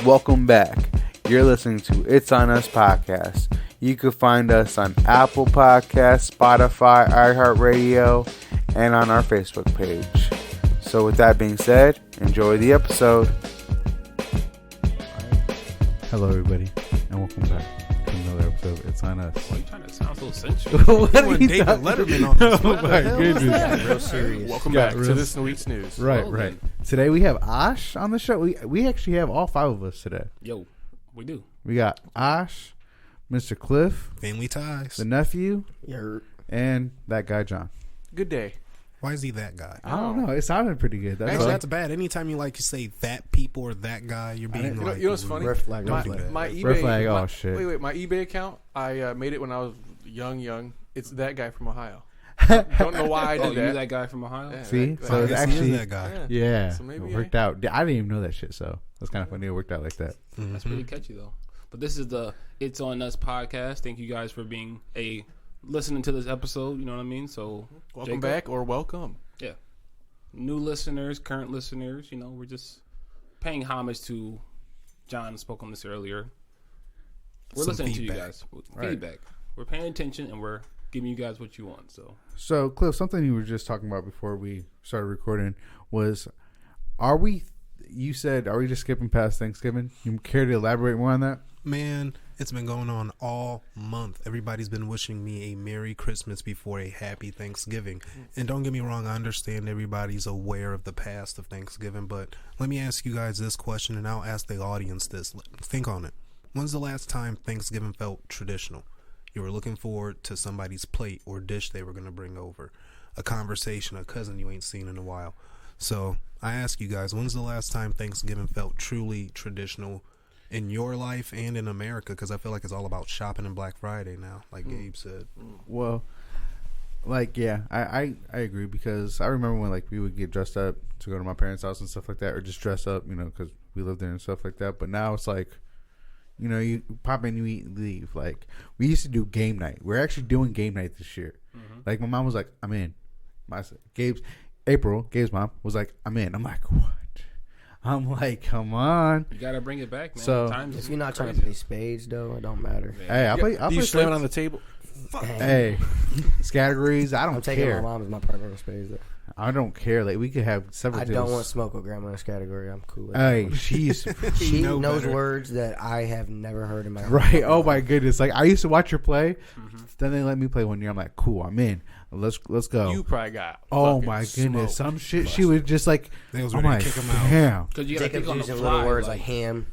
Welcome back. You're listening to It's On Us podcast. You can find us on Apple Podcasts, Spotify, iHeartRadio, and on our Facebook page. So with that being said, enjoy the episode. Hello everybody, and welcome back to another episode of It's On Us. Why are you trying to sound so sensual? What are you David talking Letterman on this. Oh my goodness. Real serious. Welcome Yeah, back real- to this week's news. Right, Well, right. then. Today we have Ash on the show. We actually have all five of us today. Yo, we do. We got Ash, Mr. Cliff, Family ties. the nephew, You're and that guy John. Good day. Why is he that guy? I don't know. It sounded pretty good. That's Actually, all. that's bad. Anytime you say that people or that guy, you're being You know- like, you know what's funny? red flag. Don't Red do flag. that. My eBay. Red flag, my- oh, shit. Wait. My eBay account. I made it when I was young. It's that guy from Ohio. Don't know why I did Oh, that. you that guy from Ohio? Yeah, See? that- So I it's guess he actually- is that guy. Yeah, So maybe it worked out. I didn't even know that shit, so that's kind of funny. It worked out like that. That's pretty catchy though. But this is the It's On Us podcast. Thank you guys for being listening to this episode. You know what I mean? So Welcome Jacob, back or welcome. Yeah, new listeners, current listeners. You know, we're just paying homage to John spoke on this earlier. We're Some listening feedback. to you guys. Right. Feedback. We're paying attention and we're giving you guys what you want. So, Cliff, something you were just talking about before we started recording was, you said, are we just skipping past Thanksgiving? You care to elaborate more on that? Man, it's been going on all month. Everybody's been wishing me a Merry Christmas before a Happy Thanksgiving. And don't get me wrong, I understand everybody's aware of the past of Thanksgiving, but let me ask you guys this question, and I'll ask the audience this. Think on it. When's the last time Thanksgiving felt traditional? You were looking forward to somebody's plate or dish they were going to bring over, a conversation, a cousin you ain't seen in a while. So I ask you guys, when's the last time Thanksgiving felt truly traditional in your life and in America? Because I feel like it's all about shopping and Black Friday now, like Gabe said. Well, yeah, I agree, because I remember when we would get dressed up to go to my parents' house and stuff like that, or just dress up, because we lived there and stuff like that. But now it's you pop in, you eat, leave. We used to do game night. We're actually doing game night this year. My mom was like, I'm in. Gabe's mom was like, I'm in. I'm like, what? I'm like, come on. You gotta bring it back, man. So, Times If is you're not trying crazy. to play spades, though, it don't matter. Hey, I'll play You slam it spades. on the table. Hey, categories. I I'm don't taking care. my mom as my partner in spades, though. I don't care. We could have several. I don't want to smoke with grandma in this category. I'm cool with it. Hey, she's She know knows better. words that I have never heard in my life. right. Oh my goodness! I used to watch her play. Then they let me play one year. I'm like, cool. I'm in. Let's go. You probably got. Oh fucking my goodness! smoked. Some shit. She was just like, They was oh ready my to kick him out. damn. Because you gotta Jacob's think on the using fly. little words like ham,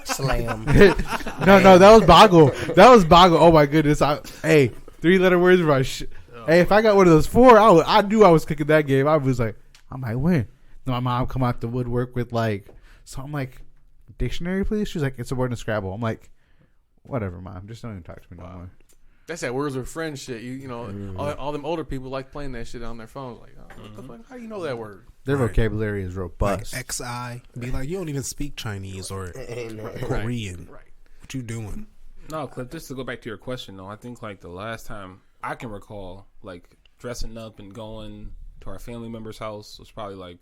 slam. No, that was Boggle. That was Boggle. Oh my goodness! Hey, 3-letter words for hey, if I got one of those 4, I knew I was kicking that game. I was like, I might win. Then my mom come out the woodwork with so I'm like, dictionary, please. She's like, it's a word in Scrabble. I'm like, whatever, mom. Just don't even talk to me no more. That's that words with friends shit. You know, all them older people like playing that shit on their phones. Like, oh, what the fuck? How you know that word? Their Right. vocabulary is Like robust. XI. Be like, you don't even speak Chinese or Amen. Korean. Right. What you doing? No, Cliff, just to go back to your question, though, I think, the last time I can recall, dressing up and going to our family member's house was probably,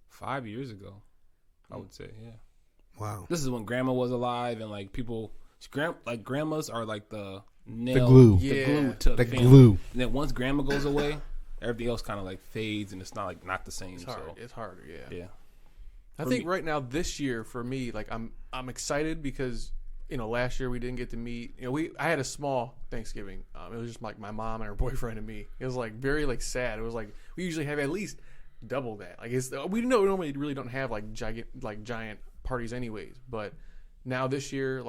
5 years ago, I would say, yeah. Wow. This is when Grandma was alive and, people, grandmas are, the nail. The glue. The Yeah. glue to The the family. glue. And then once Grandma goes away, everything else kind of, fades and it's not, not the same, It's hard. so, It's harder. Yeah. yeah. I think right now this year for me, I'm excited because last year we didn't get to meet. I had a small Thanksgiving. It was just my mom and her boyfriend and me. It was very sad. It was we usually have at least double that. We normally really don't have giant parties anyways. But now this year,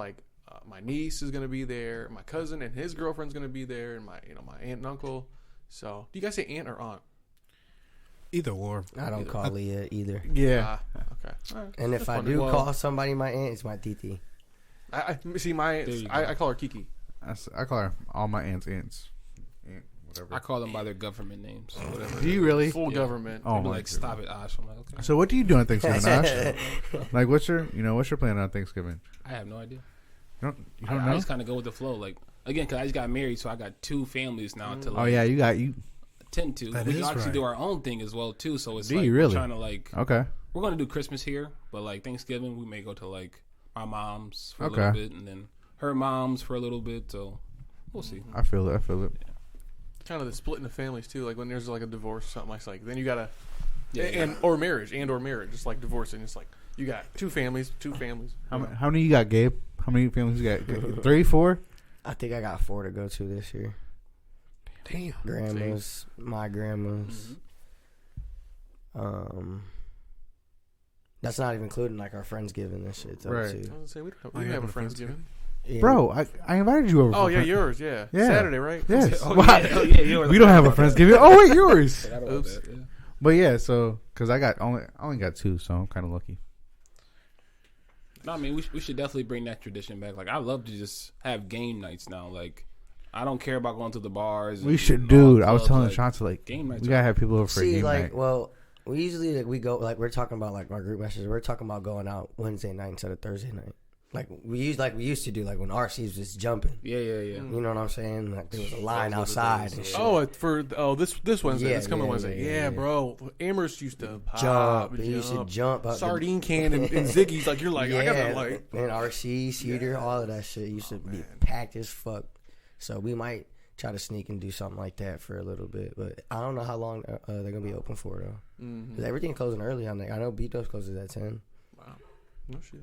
my niece is gonna be there, my cousin and his girlfriend's gonna be there, and my aunt and uncle. So do you guys say aunt or aunt? Either or. I don't call Leah either. Yeah. Okay. All right. And if That's I funny. do Well, call somebody my aunt, it's my titi. I see my There you I go. call her Kiki. I call her all my aunts. Aunt, whatever. I call them by their government names, whatever. Do you really? Full Yeah. government. Oh They'd be my like, stop it, Ash. I'm like, okay. So what do you do on Thanksgiving, Ash? What's your plan on Thanksgiving? I have no idea. You I don't know? just kind of go with the flow. Again, because I just got married, so I got 2 families now to Oh yeah, you. tend to. That We is can actually right. do our own thing as well too. So it's Do like you we're really? trying to Okay. we're gonna do Christmas here, but Thanksgiving we may go to our moms for a little bit, and then her mom's for a little bit. So we'll see. I feel it. Kind of the splitting the families too. Like when there's like a divorce or something like then you gotta, or marriage, just like divorcing. It's like you got two families. How many you got, Gabe? How many families you got? 3, 4? I think I got 4 to go to this year. Damn. Grandmas, my grandmas. That's not even including like our Friendsgiving and shit. Right. I was gonna say we don't have a Friendsgiving. Yeah. Bro, I invited you over. Oh yeah, yours. Yeah. Saturday, right? Yes. Yours. We don't have a Friendsgiving. Oh wait, yours. Oops. But yeah, so because I only got 2, so I'm kind of lucky. No, I mean we should definitely bring that tradition back. Like I love to just have game nights now. Like I don't care about going to the bars. We should, dude. I was telling like, Shanta like game nights. We gotta have people over for a game night. Well, we usually we go like we're talking about like my group messages. We're talking about going out Wednesday night instead of Thursday night. Like we used to do like when RC was just jumping. Yeah. You know what I'm saying? Like there was a line outside and shit. This Wednesday, Yeah, this coming yeah, Wednesday. yeah. Bro, Amherst used to Jump. They used to jump up sardine can and Ziggy's. Like you're like I gotta like and RC Cedar, all of that shit used to be packed as fuck. So we might try to sneak and do something like that for a little bit, but I don't know how long they're gonna be open for though. Because everything closing early on there. I know B-Dubs closes at 10. wow, no shit.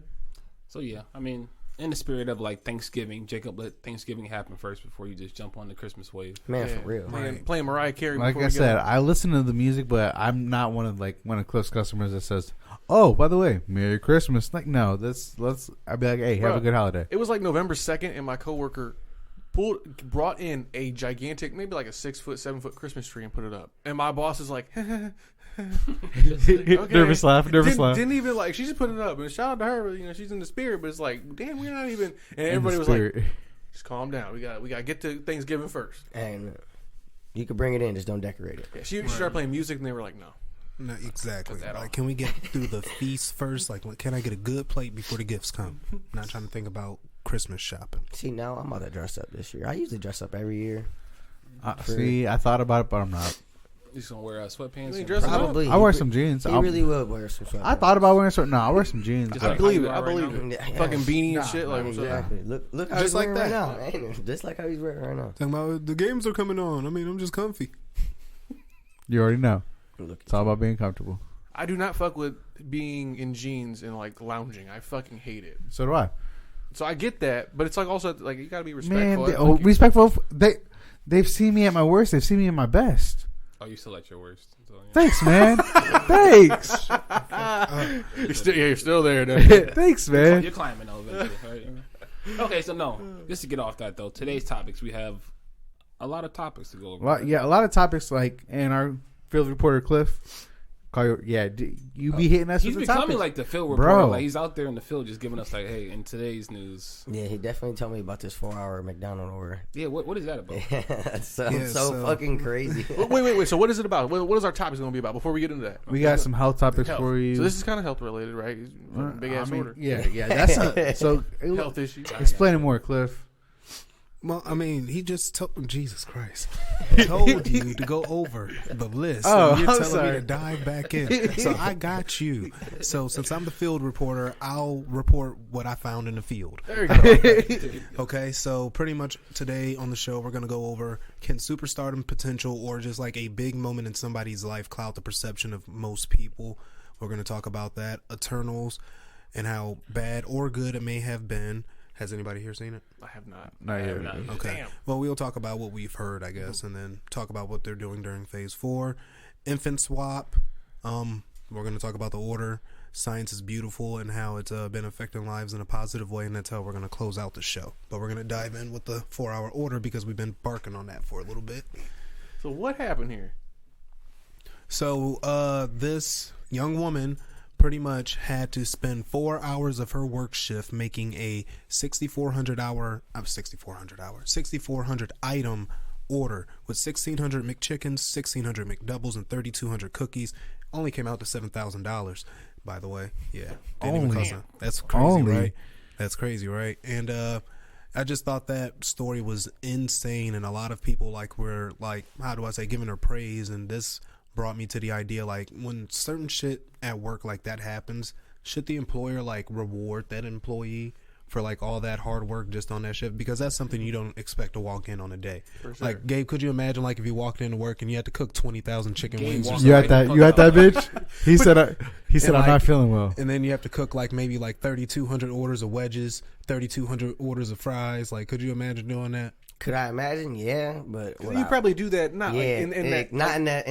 So yeah, I mean, in the spirit of like Thanksgiving, Jacob, let Thanksgiving happen first before you just jump on the Christmas wave. Man, for real. Playing Mariah Carey. Like before I said, I listen to the music, but I'm not one of close customers that says, "Oh, by the way, Merry Christmas." Like, no, let's. I'd be like, "Hey, have a good holiday." It was like November 2nd, and my coworker brought in a gigantic, maybe like a 6-foot, 7-foot Christmas tree and put it up. And my boss is like, okay. Nervous laugh. Didn't even like. She just put it up, and shout out to her. You know, she's in the spirit, but it's like, damn, we're not even. And everybody was like, just calm down. We got to get to Thanksgiving first. And you can bring it in, just don't decorate it. Yeah, she started playing music, and they were like, no. No, exactly. At all. Like, can we get through the feast first? Like, can I get a good plate before the gifts come? Not trying to think about Christmas shopping. See, now I'm about to dress up this year. I usually dress up every year. See, I thought about it, but I'm not. You just gonna wear sweatpants? You dress up? Probably. I wear some jeans. He really would wear some sweatpants. I thought about wearing some. No, I wear some jeans. Just I like believe how it. you I are right believe now. it. Yeah. Fucking beanie and shit. Like, Exactly. Look how Just he's like wearing that. right now. Ain't it? Just like how he's wearing right now. Talking about the games are coming on. I mean, I'm just comfy. You already know. Look It's all about being comfortable. I do not fuck with being in jeans and like lounging. I fucking hate it. So do I. So I get that, but it's like also like you gotta be Man, respectful. respectful. They've seen me at my worst. They've seen me at my best. Oh, you still at your worst. So, yeah. Thanks, man. Thanks. You're still there, though. Thanks, man. You're climbing though eventually, right? Okay, so no. Just to get off that though, today's topics, we have a lot of topics to go over. A lot of topics like in our field reporter Cliff. You be hitting us He's with the becoming topics. like the field reporter. Bro. Like he's out there in the field just giving us like, hey, in today's news. Yeah, he definitely told me about this 4-hour McDonald's order. Yeah, what is that about? so fucking crazy. Wait. So what is it about? What is our topics going to be about before we get into that? We got some health topics Health. for you. So this is kind of health related, right? Big ass order. Yeah. That's so. Health issues. Explain it more, Cliff. Well, I mean, he just told Jesus Christ. Told you to go over the list. Oh, and you're I'm telling sorry. me to dive back in. So I got you. So since I'm the field reporter, I'll report what I found in the field. There you go. Okay, so pretty much today on the show, we're going to go over can superstardom potential or just like a big moment in somebody's life cloud the perception of most people. We're going to talk about that. Eternals and how bad or good it may have been. Has anybody here seen it? I have not. Not yet. Okay. Damn. Well, we'll talk about what we've heard, I guess, and then talk about what they're doing during Phase 4. Infant swap. We're going to talk about the order. Science is beautiful and how it's been affecting lives in a positive way, and that's how we're going to close out the show. But we're going to dive in with the 4-hour order because we've been barking on that for a little bit. So what happened here? So this young woman pretty much had to spend 4 hours of her work shift making a 6,400 item order with 1,600 McChickens, 1,600 McDoubles, and 3,200 cookies. Only came out to $7,000, by the way. Yeah, that's crazy, right? That's crazy, right? And I just thought that story was insane, and a lot of people were how do I say, giving her praise, and this brought me to the idea when certain shit at work like that happens, should the employer like reward that employee for like all that hard work just on that shift? Because that's something you don't expect to walk in on a day. For sure. Like, Gabe, could you imagine like if you walked into work and you had to cook 20,000 chicken wings? Or You at that bitch? He said And, I'm like, not feeling well. and then you have to cook like maybe like 3,200 orders of wedges, 3,200 orders of fries. Like, could you imagine doing that? Could I imagine? Yeah, but You probably do that not like in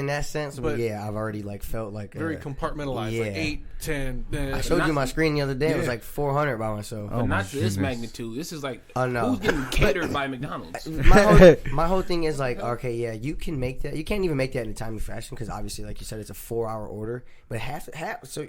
that sense. But but yeah, I've already like felt like very compartmentalized. yeah. Like 8, 10. I showed you my screen the other day. It was Yeah. like 400 by myself. But Oh, my not to this goodness. magnitude. This is like Oh, no. who's getting catered by McDonald's? My whole thing is like, okay, yeah, you can make that. You can't even make that in a timely fashion because obviously, like you said, it's a 4-hour order. But half. So,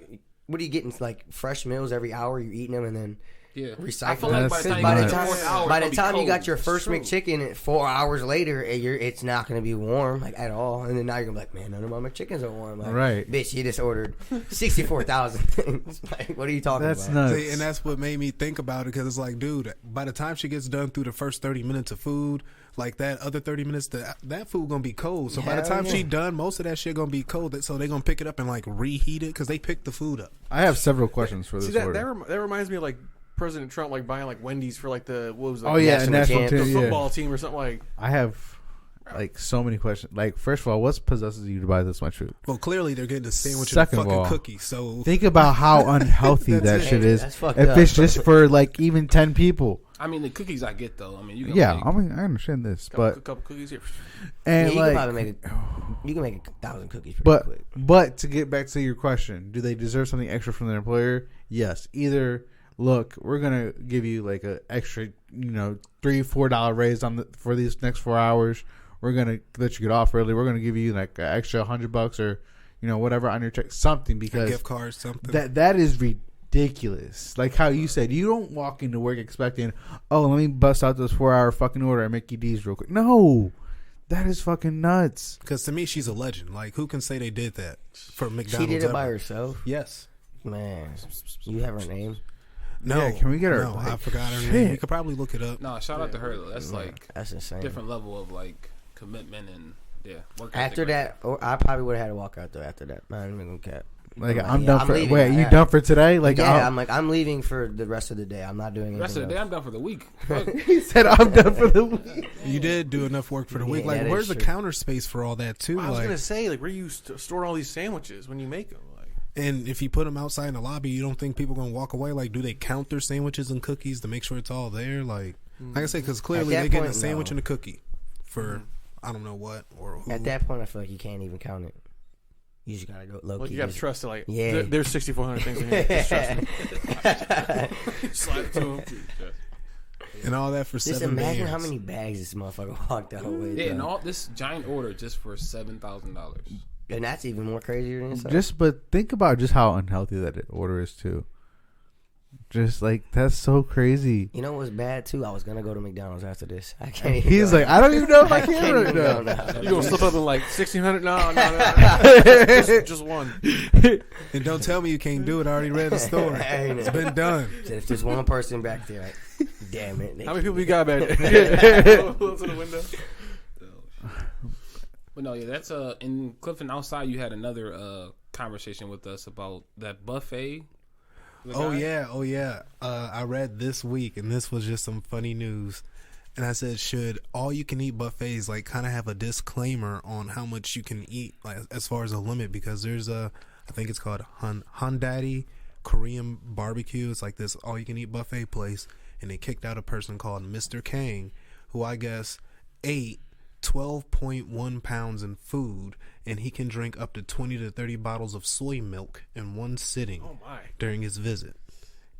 what are you getting? Like fresh meals every hour? You're eating them and then Yeah, recycling. I feel like That's by the nuts. time, you get to the 4th hour, By it'll the be time you cold. got your first true. McChicken, 4 hours later, it's not going to be warm like at all. And then now you're gonna be like, man, none of my McChickens are warm. Like, Right. bitch, you just ordered 64,000 things. Like, what are you talking That's about? nuts. See, and that's what made me think about it because it's like, dude, by the time she gets done through the first 30 minutes of food, like that other 30 minutes, that food gonna be cold. So by the Hell time yeah. she done, most of that shit gonna be cold. So they gonna pick it up and like reheat it because they picked the food up. I have several questions for this See that order. that reminds me of like President Trump like buying like Wendy's for like the what was it? Oh yeah, National national champ. the team. Yeah. football team or something like. I have like so many questions. Like, first of all, what possesses you to buy this much food? Well, clearly they're getting a sandwich Second and of a fucking all, cookie. So Think about how unhealthy that shit is. That's fucked If up. it's just for like even 10 people. I mean, the cookies I get though. I mean, you can Yeah, make, I mean, I understand this, but couple cookies here. and Yeah, you like, can probably make you can make 1,000 cookies pretty quick. but to get back to your question, do they deserve something extra from their employer? Yes. Either look, we're gonna give you like a extra, $3-4 raise for these next 4 hours. We're gonna let you get off early. We're gonna give you like an extra $100 or whatever on your check, something, a because gift card, something. that is ridiculous. Like how you said, you don't walk into work expecting, oh, let me bust out this 4-hour fucking order and make you D's real quick. No, that is fucking nuts. Because to me, she's a legend. Like, who can say they did that for McDonald's? She did it by ever? herself. Yes. Man, you have her name. No. Yeah, can we get her? No, like, I forgot her shit. name. You could probably look it up. No, shout out to her though. That's like That's insane. different level of like commitment and work After ethic that, or I probably would have had to walk out though. After that, I'm not even gonna cap. Like, I'm I'm yeah, done I'm for. leaving. Wait, you Yeah. done for today? Like, Yeah, I'm leaving for the rest of the day. I'm not doing The rest of anything the day, else. I'm done for the week. Fuck. he said, I'm done for the week. You did do enough work for the week. Yeah, Like, that where's is the true. counter space for all that, too? I was Like, gonna say like where you store all these sandwiches when you make them. Like, and if you put them outside in the lobby, you don't think people going to walk away? Like, do they count their sandwiches and cookies to make sure it's all there? Like I say, because clearly that they're getting a point, sandwich no. and a cookie for I don't know what or who. At that point, I feel like you can't even count it. You just gotta go low well, key. you gotta trust it. Like, Yeah. there's 6,400 things in here. Just trust me. Slide it to them. and all that for Just 7 imagine bands. how many bags this motherfucker walked out with. Yeah, and though. all this giant order just for $7,000. And that's even more crazier than that. Just, but think about just how unhealthy that order is too. Just like, that's so crazy. You know what's bad too? I was gonna go to McDonald's after this. I can't. Even He's go. like, I don't even know if I I can can't right even go now. now. You gonna slip up in like 1,600? No. Just one. And don't tell me you can't do it. I already read the story. Ain't It's it? been done. If there's one person back there, like, damn it. How many people you got back there? Go to the window. But no, yeah, that's in Clifton outside. You had another conversation with us about that buffet. Oh yeah. I read this week, and this was just some funny news. And I said, should all you can eat buffets like kind of have a disclaimer on how much you can eat, like as far as a limit? Because there's I think it's called Handaddy Korean barbecue. It's like this all you can eat buffet place, and they kicked out a person called Mr. Kang, who I guess ate 12.1 pounds in food, and he can drink up to 20 to 30 bottles of soy milk in one sitting Oh my. during his visit.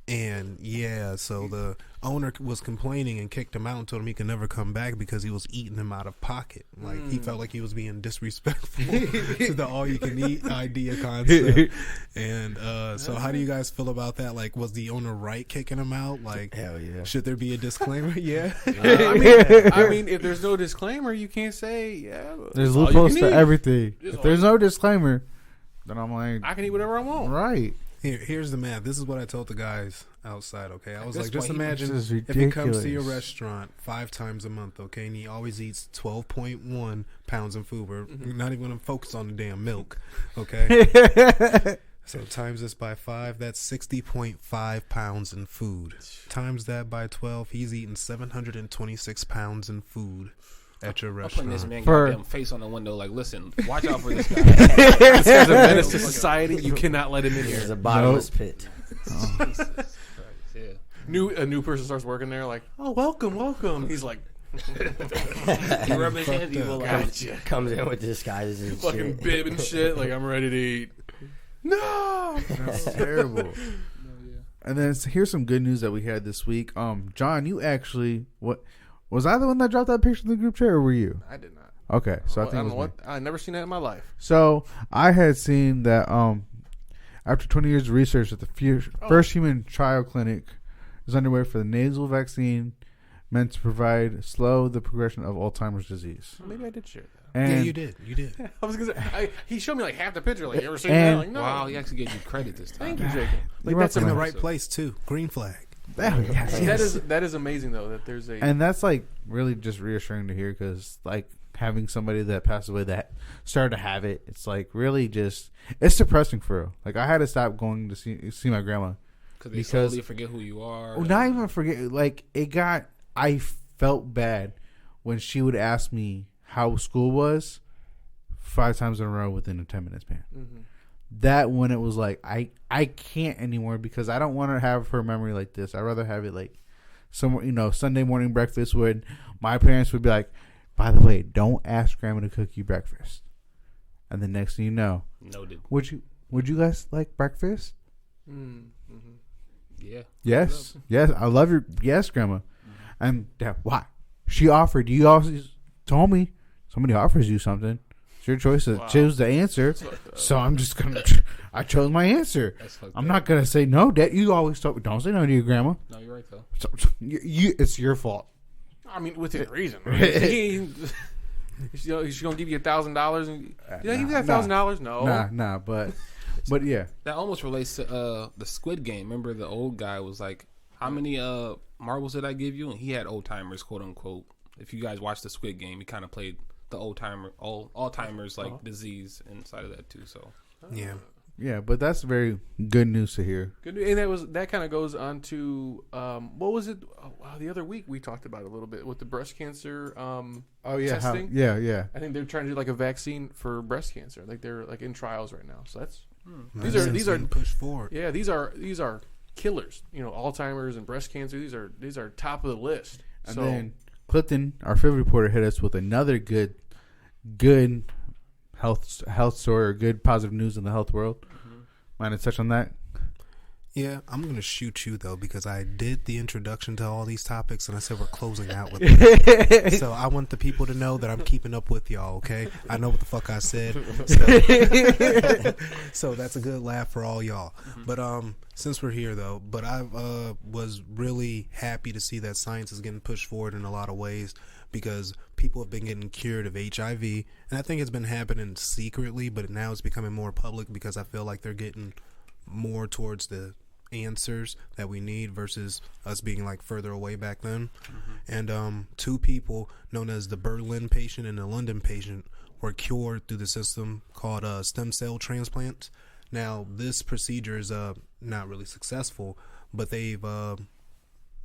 And yeah, so the owner was complaining and kicked him out and told him he could never come back because he was eating him out of pocket. Like he felt like he was being disrespectful to the all-you-can-eat idea concept. And so, how do you guys feel about that? Like, was the owner right kicking him out? Like, Hell yeah. should there be a disclaimer? Yeah. I mean, if there's no disclaimer, you can't say There's it's all you loopholes can for eat. everything. It's If all there's you- no disclaimer, then I'm like, I can eat whatever I want. right. Here's the math. This is what I told the guys outside, okay? I was This like, just why he- imagine This is if he comes to your ridiculous. restaurant 5 times a month, okay, and he always eats 12.1 pounds of food. We're not even going to focus on the damn milk, okay? So times this by 5, that's 60.5 pounds in food. Times that by 12, he's eating 726 pounds in food at your I'm putting restaurant. this man For- goddamn face on the window like, listen, watch out for this guy. This guy's a menace to society. You cannot let him in There's here. a bottomless pit. Jesus Christ, yeah. A new person starts working there, like, oh, welcome. He's like, He rub his hands, he will like, gotcha. Comes in with disguises and Fucking shit. bib and shit. Like, I'm ready to eat. No. That's terrible. And then here's some good news that we had this week. John, you actually was I the one that dropped that picture in the group chat, or were you? I did not. Okay, so I Well, think I it don't was know me. what. I never seen that in my life. So I had seen that after 20 years of research, that the first human trial clinic is underway for the nasal vaccine meant to slow the progression of Alzheimer's disease. Maybe I did share that. And Yeah, you did. I was gonna say, he showed me like half the picture. Like, you ever seen And- that? Like, no. wow, he actually gave you credit this time. Thank you, Jacob. Like, You're that's In the welcome. right place, too. Green flag. that is amazing though that there's a And that's like really just reassuring to hear, because like having somebody that passed away that started to have it, it's like really just, it's depressing for real. Like I had to stop going to see my grandma. They Because- slowly forget who you are. Well, not even forget, like I felt bad when she would ask me how school was 5 times in a row within a 10-minute span. Mhm. That when it was like I can't anymore, because I don't want to have her memory like this. I'd rather have it like somewhere, Sunday morning breakfast when my parents would be like, by the way, don't ask grandma to cook you breakfast. And the next thing you know, Noted. would you guys like breakfast? Mm-hmm. Yeah. Yes. Yes, I love your yes, grandma. And why? She offered. You always told me somebody offers you something. It's your choice to choose the answer. So I'm just gonna. I chose my answer. I'm not gonna say no. Dad, you always told me don't say no to your grandma. No, you're right though. So, it's your fault. I mean, within reason. Right? She's gonna give you $1,000 and did I give you that $1,000? No. Nah. But yeah. That almost relates to the Squid Game. Remember the old guy was like, how many marbles did I give you? And he had old timers, quote unquote. If you guys watched the Squid Game, he kind of played the Alzheimer's like disease inside of that too. So Yeah. Yeah, but that's very good news to hear. Good, and that kind of goes on to what was it? The other week we talked about it a little bit with the breast cancer. Testing. Yeah. I think they're trying to do like a vaccine for breast cancer. Like they're like in trials right now. So that's these are pushed forward. yeah these are killers. Alzheimer's and breast cancer. These are top of the list. And so then Clifton, our favorite reporter, hit us with another good health story or good positive news in the health world. Mind to touch on that? Yeah, I'm going to shoot you, though, because I did the introduction to all these topics, and I said we're closing out with it. So I want the people to know that I'm keeping up with y'all, okay? I know what the fuck I said. So that's a good laugh for all y'all. But since we're here, though, I was really happy to see that science is getting pushed forward in a lot of ways, because people have been getting cured of HIV, and I think it's been happening secretly, but now it's becoming more public because I feel like they're getting more towards the answers that we need versus us being like further away back then. And 2 people known as the Berlin patient and the London patient were cured through the system called stem cell transplant. Now this procedure is not really successful, but they've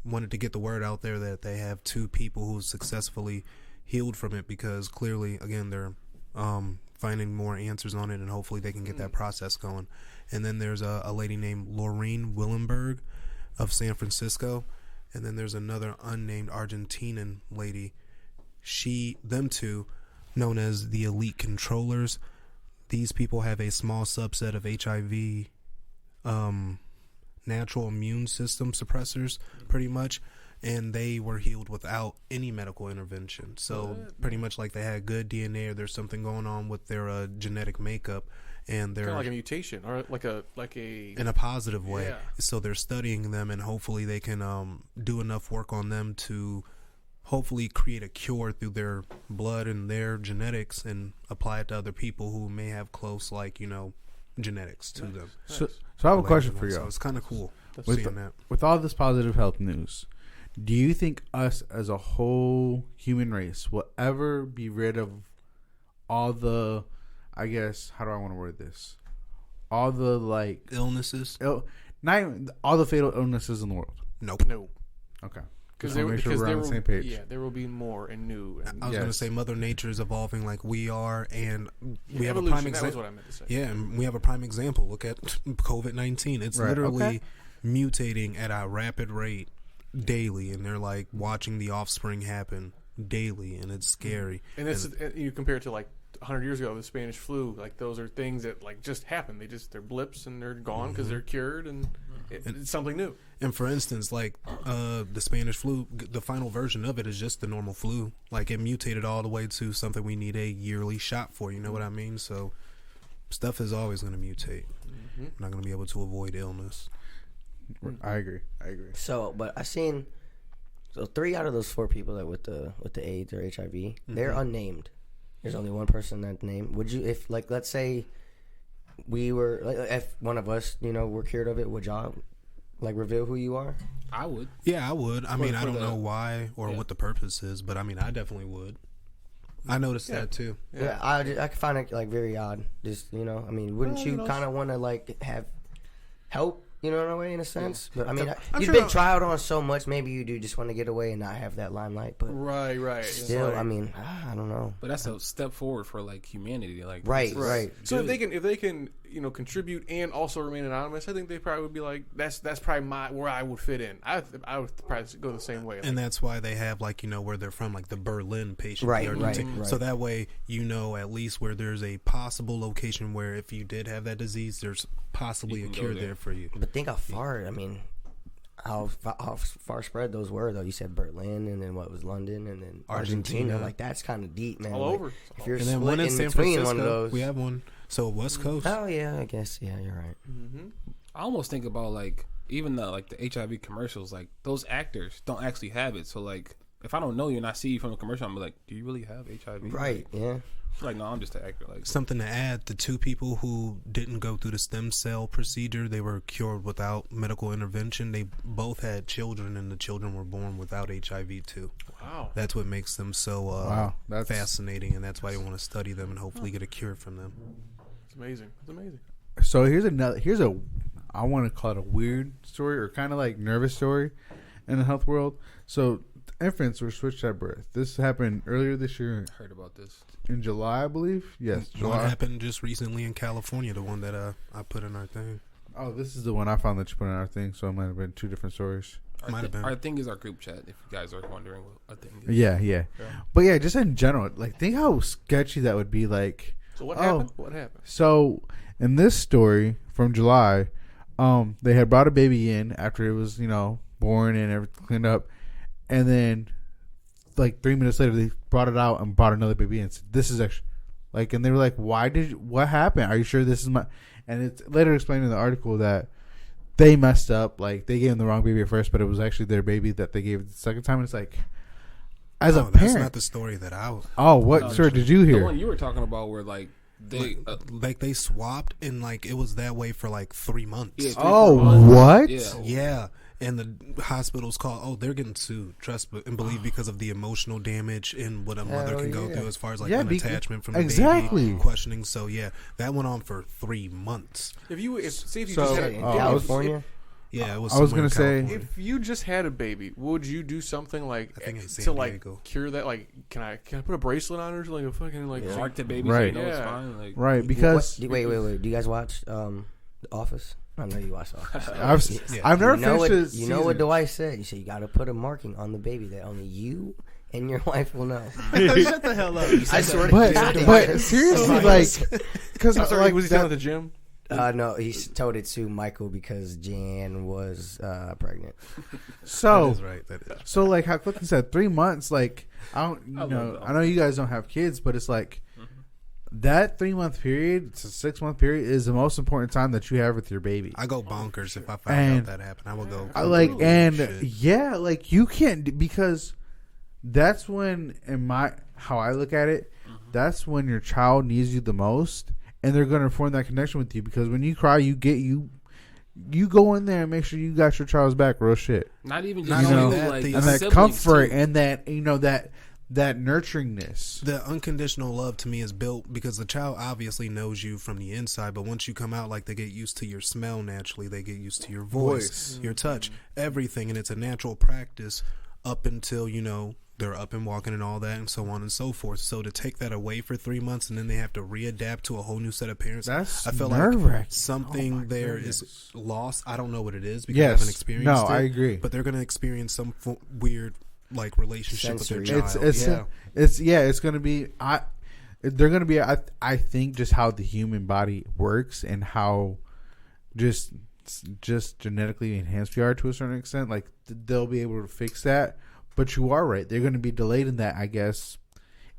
wanted to get the word out there that they have 2 people who successfully healed from it, because clearly again they're finding more answers on it, and hopefully they can get that process going. And then there's a lady named Laureen Willenberg of San Francisco, and then there's another unnamed Argentinian lady. Them 2, known as the elite controllers. These people have a small subset of HIV natural immune system suppressors, pretty much, and they were healed without any medical intervention. So pretty much like they had good DNA, or there's something going on with their genetic makeup, and they're kind of like a mutation or like a in a positive way. Yeah. So they're studying them, and hopefully they can do enough work on them to hopefully create a cure through their blood and their genetics, and apply it to other people who may have close genetics to them. So I have a question for So y'all. it's kind of cool With, seeing that. with all this positive health news, do you think us as a whole human race will ever be rid of all the, I guess, how do I want to word this? all the like illnesses. Not even all the fatal illnesses in the world. Nope. No. Okay. Because Make sure we're on the same page. Yeah, there will be more and new. And I was going to say Mother Nature is evolving like we are, and we have a evolution, prime that example. was what I meant to say. Yeah, and we have a prime example. Look at COVID-19. It's literally mutating at a rapid rate daily, and they're like watching the offspring happen daily, and it's scary. And it's you compare it to like 100 years ago, the Spanish flu. Like those are things that like just happen. They're blips and they're gone because they're cured, and it's something new. And for instance, like the Spanish flu, the final version of it is just the normal flu. Like it mutated all the way to something we need a yearly shot for. You know what I mean? So stuff is always going to mutate. We're not going to be able to avoid illness. I agree. So, but I seen 3 out of those 4 people that with the AIDS or HIV, they're unnamed. There's only one person that's named. Would you, if like, let's say we were, like, if one of us, were cured of it, would y'all like reveal who you are? I would. Yeah, I would. I mean, I don't know why or what the purpose is, but I mean, I definitely would. I noticed that too. Yeah, I find it like very odd. Just I mean, wouldn't you kind of want to like have help? In a way, in a sense. But I mean, you've been trialed on so much. Maybe you do just want to get away and not have that limelight. But right. Still, like, I mean, I don't know. But that's a step forward for like humanity. Like right. So if they can contribute and also remain anonymous, I think they probably would be like that's probably where I would fit in. I would probably go the same way. And that's why they have like where they're from, like the Berlin patient. Right. So that way at least where there's a possible location where if you did have that disease, there's possibly a cure there for you. But think how far. I mean, how far spread those were though. You said Berlin, and then what was London, and then Argentina. Like that's kind of deep, man. All over. If you're and then one in San between Francisco, one of those, we have one. So West Coast. Oh yeah, I guess you're right. I almost think about like even the HIV commercials. Like those actors don't actually have it. So like if I don't know you and I see you from a commercial, I'm like, do you really have HIV? Right. Yeah. Like no, I'm just an actor. Like something to add: the 2 people who didn't go through the stem cell procedure, they were cured without medical intervention. They both had children, and the children were born without HIV too. Wow, that's what makes them so that's fascinating, and that's why you want to study them and hopefully get a cure from them. It's amazing. It's amazing. So I want to call it a weird story or kind of like nervous story in the health world. So infants were switched at birth. This happened earlier this year. I heard about this in July, I believe. Yes, July. One happened just recently in California. The one that I put in our thing. Oh, this is the one I found that you put in our thing. So it might have been 2 different stories. Our thing is our group chat. If you guys are wondering what our thing is. Yeah. But yeah, just in general, like think how sketchy that would be. Like, so what happened? What happened? So in this story from July, they had brought a baby in after it was born and everything cleaned up, and then like 3 minutes later they brought it out and brought another baby in and said, this is extra. Like, and they were like, what happened? Are you sure this is my? And it's later explained in the article that they messed up. Like they gave them the wrong baby at first, but it was actually their baby that they gave the second time. And it's like, as a parent, that's not the story that I was. Oh, what story did you hear? The one you were talking about where like they swapped and like it was that way for like 3 months. Yeah, 3 months. What? Yeah. And the hospital's called. They're getting sued. Trust and believe because of the emotional damage and what a mother can go through as far as like an attachment from the baby, questioning. So yeah, that went on for 3 months. If you just had in California. Yeah, it was. I was gonna say, if you just had a baby, would you do something like to like cure that? Like, can I put a bracelet on her to like a fucking like mark the baby? Right. So it's fine. Like, right. Because wait. Do you guys watch The Office? I know you watch The Office. I've never finished it. You know what Dwight said? You said you got to put a marking on the baby that only you and your wife will know. Shut the hell up! I swear. But seriously, like, because like, was he down at the gym? No, he told it to Michael because Jan was pregnant. So that is right. That is. So like how Clifton said, 3 months. Like I know you guys don't have kids, but it's like that 3 month period, it's a 6 month period, is the most important time that you have with your baby. I go bonkers if I find out that happened. I will go. Like you can't, because that's when how I look at it, that's when your child needs you the most. And they're going to form that connection with you, because when you cry, you go in there and make sure you got your child's back, real shit. Not even just like and that comfort too. And that that nurturingness. The unconditional love to me is built because the child obviously knows you from the inside, but once you come out, like, they get used to your smell naturally, they get used to your voice. Your touch, everything, and it's a natural practice up until, you know, they're up and walking and all that and so on and so forth. So to take that away for 3 months and then they have to readapt to a whole new set of parents, That's I feel nerve-wracking. like something there is lost. I don't know what it is because Yes. I haven't experienced it. No, I agree. But they're going to experience some weird, like, relationship with their child. It's going to be they're going to be I think just how the human body works and how just genetically enhanced we are to a certain extent. Like, they'll be able to fix that. But you are right. They're going to be delayed in that, I guess,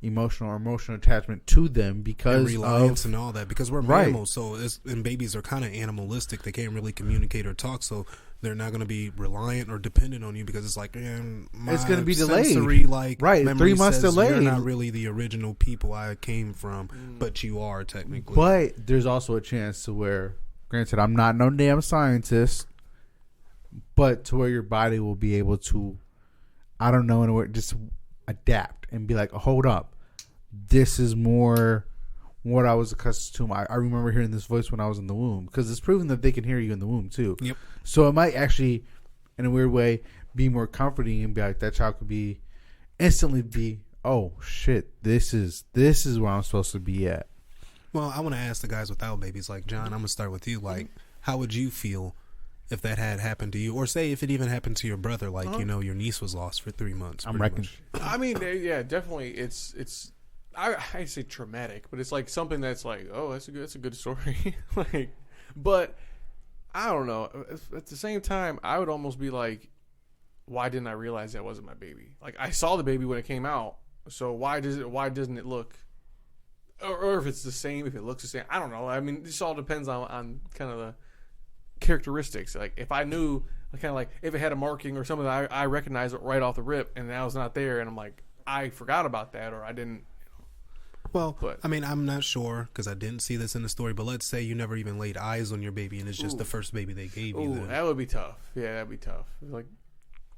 emotional attachment to them because and reliance of and all that. Because we're mammals, so and babies are kind of animalistic. They can't really communicate or talk, so they're not going to be reliant or dependent on you because it's like, man, it's going to be delayed. Sensory, like, right, memory 3 months says delayed. You're not really the original people I came from, but you are technically. But there's also a chance to where, granted, I'm not no damn scientist, but to where your body will be able to, I don't know, in a way, just adapt and be like, oh, hold up, this is more what I was accustomed to. I remember hearing this voice when I was in the womb, because it's proven that they can hear you in the womb too. Yep. So it might actually, in a weird way, be more comforting and be like, that child could be instantly be, oh shit, this is where I'm supposed to be at. Well, I want to ask the guys without babies, like, John, I'm going to start with you. Like, how would you feel if that had happened to you? Or say if it even happened to your brother, like, you know, your niece was lost for 3 months. I'm reckoning. I mean, yeah, definitely. It's I say traumatic, but it's like something that's like, oh, that's a good story. Like, but I don't know. At the same time, I would almost be like, why didn't I realize that wasn't my baby? Like, I saw the baby when it came out, so why doesn't it look, or if it's the same, if it looks the same, I don't know. I mean, this all depends on kind of the characteristics. Like, if I knew, kind of like if it had a marking or something that I recognize it right off the rip, and now it's not there, and I'm like, I forgot about that, or I didn't. Well, I mean, I'm not sure because I didn't see this in the story, but let's say you never even laid eyes on your baby and it's just the first baby they gave you. Then. That would be tough. Yeah, that'd be tough. Like,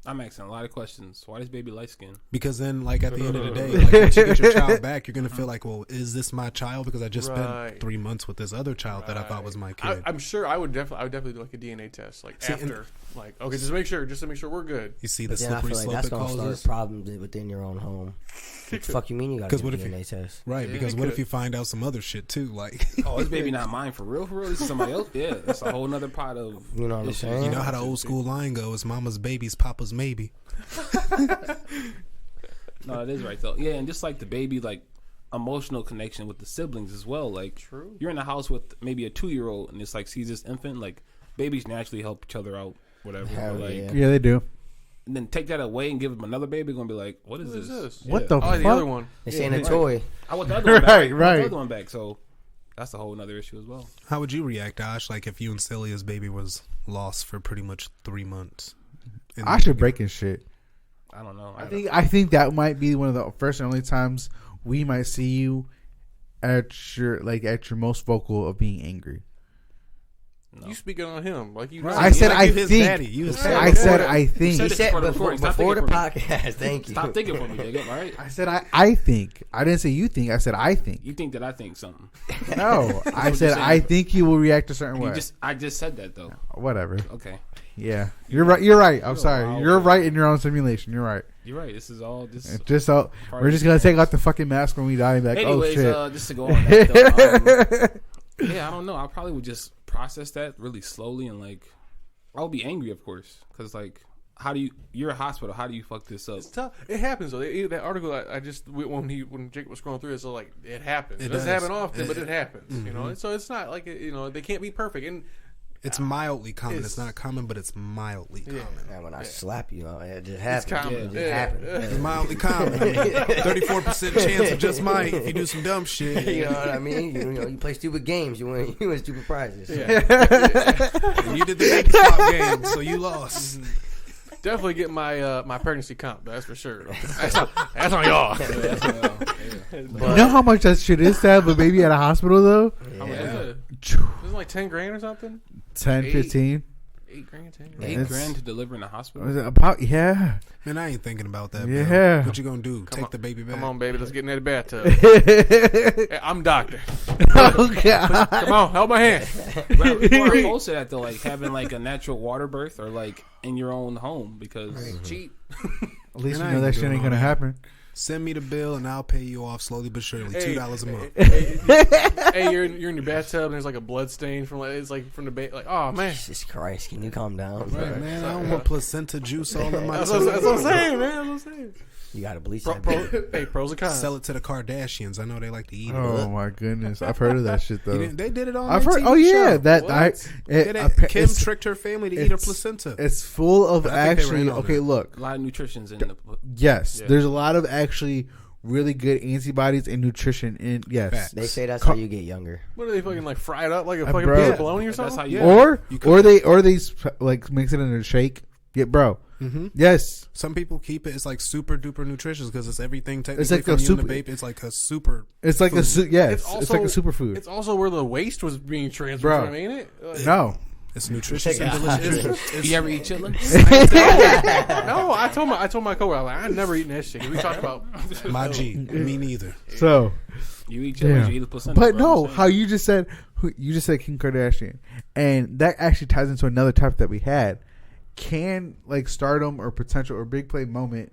I'm asking a lot of questions. Why is baby light skinned? Because then, like, at the end of the day, like, once you get your child back, you're going to feel like, well, is this my child? Because I just spent 3 months with this other child that I thought was my kid. I'm sure I would definitely do like a DNA test, like, after. Like, okay, just to make sure we're good. You see the But then I slippery feel like slope that's it gonna start causes? problems within your own home. What the fuck you mean you got to do a DNA test? Right, because what if you find out some other shit too? Like, oh, this baby not mine for real? This is somebody else? Yeah, that's a whole nother pot of, you know what I'm saying? You know how the old school line goes, mama's baby's papa's maybe. No, it is right though. Yeah, and just like the baby, like, emotional connection with the siblings as well. Like, true. You're in a house with maybe a 2-year-old and it's like sees this infant, like, babies naturally help each other out, whatever. Like, yeah, they do. And then take that away and give them another baby, gonna be like, what is this? What the fuck? The other one. They saying a toy. I want the other one back. I want Right. the other one back. So that's a whole nother issue as well. How would you react, Ash, like if you and Celia's baby was lost for pretty much 3 months? I should break his shit. I don't know. I think that might be one of the first and only times we might see you at your most vocal of being angry. No. You speaking on him like you? I said I think. I said I think. He said before the podcast. Thank you. Stop thinking for me, Jacob. All right. I said I think. I didn't say you think. I said I think. You think that I think something? No, I said I think you will react a certain way. I just said that though. Whatever. Okay. Yeah, you're right. You're right. I'm sorry. You're right in your own simulation. You're right. You're right. This is all just. We're just gonna take out the fucking mask when we die. And be like, anyways, oh shit. Just to go on that though, yeah, I don't know. I probably would just process that really slowly and like, I would be angry, of course, because like, you're a hospital. How do you fuck this up? It's tough. It happens though. That article I just when Jake was scrolling through, it's like it happens. It doesn't happen often, but it happens. Mm-hmm. You know, so it's not like they can't be perfect and. It's mildly common. It's not common, but it's mildly common. And when I slap you, it just happens. It's It happens. It's mildly common. 34% chance of just might if you do some dumb shit. You know what I mean? You play stupid games. You win stupid prizes. Yeah. You did the baby swap game, so you lost. Definitely get my pregnancy comp. That's for sure. That's on y'all. You know how much that shit is to have a baby at a hospital though? Yeah. Isn't it like $10,000 or something? 10, 15. $8 grand, 10 grand. $8 grand to deliver in a hospital. About yeah. Man, I ain't thinking about that. Yeah. Bill. What you gonna do? Take on. the baby back? Come on, baby, let's get in that bathtub. Hey, I'm doctor. Oh god. Come on, help my hand. Well, people are opposed to that though, like having like a natural water birth or like in your own home because it's cheap. At least Man, you I know that ain't shit doing ain't all gonna that. happen. Send me the bill and I'll pay you off slowly but surely. $2 a month. Hey, you're in your bathtub and there's like a blood stain from it's like from the like oh man. Jesus Christ, can you calm down? Right, man, I don't want placenta juice all in my That's what I'm saying, man. That's what I'm saying. You gotta bleach that bitch. Hey, pros and cons. Sell it to the Kardashians. I know they like to eat it. Oh my goodness, I've heard of that shit though. They did it on I've their heard. TV Oh yeah, show. that Kim it's, tricked her family to eat her it's- placenta. it's full of I think they were actually. in on Okay, that. look. A lot of nutrition's in the. Yes, Yeah. there's a lot of actually really good antibodies and nutrition in. Yes, Facts. They say that's how you get younger. What are they fucking like fry it up like a Uh, fucking bro. piece of bologna or That's something? how you. or they like mix it in a shake. Yeah, bro. Mm-hmm. Yes, Some people keep it. It's like super duper nutritious because it's everything technically It's like from a you and super- the baby. It's like a super. it's like food. yes, It's it's like a also- superfood. It's also where the waste was being transferred Bro. from, ain't it? Like, No, It's nutritious Take and it. delicious. You ever eat chitlin? no, I told my coworker, I was like, I never eaten that shit. We talked about My G, me neither. so You eat chitlin, Yeah. you eat the placenta. but bro, no, I'm saying. how you just said Kim Kardashian, and that actually ties into another topic that we had. Can like stardom or potential or big play moment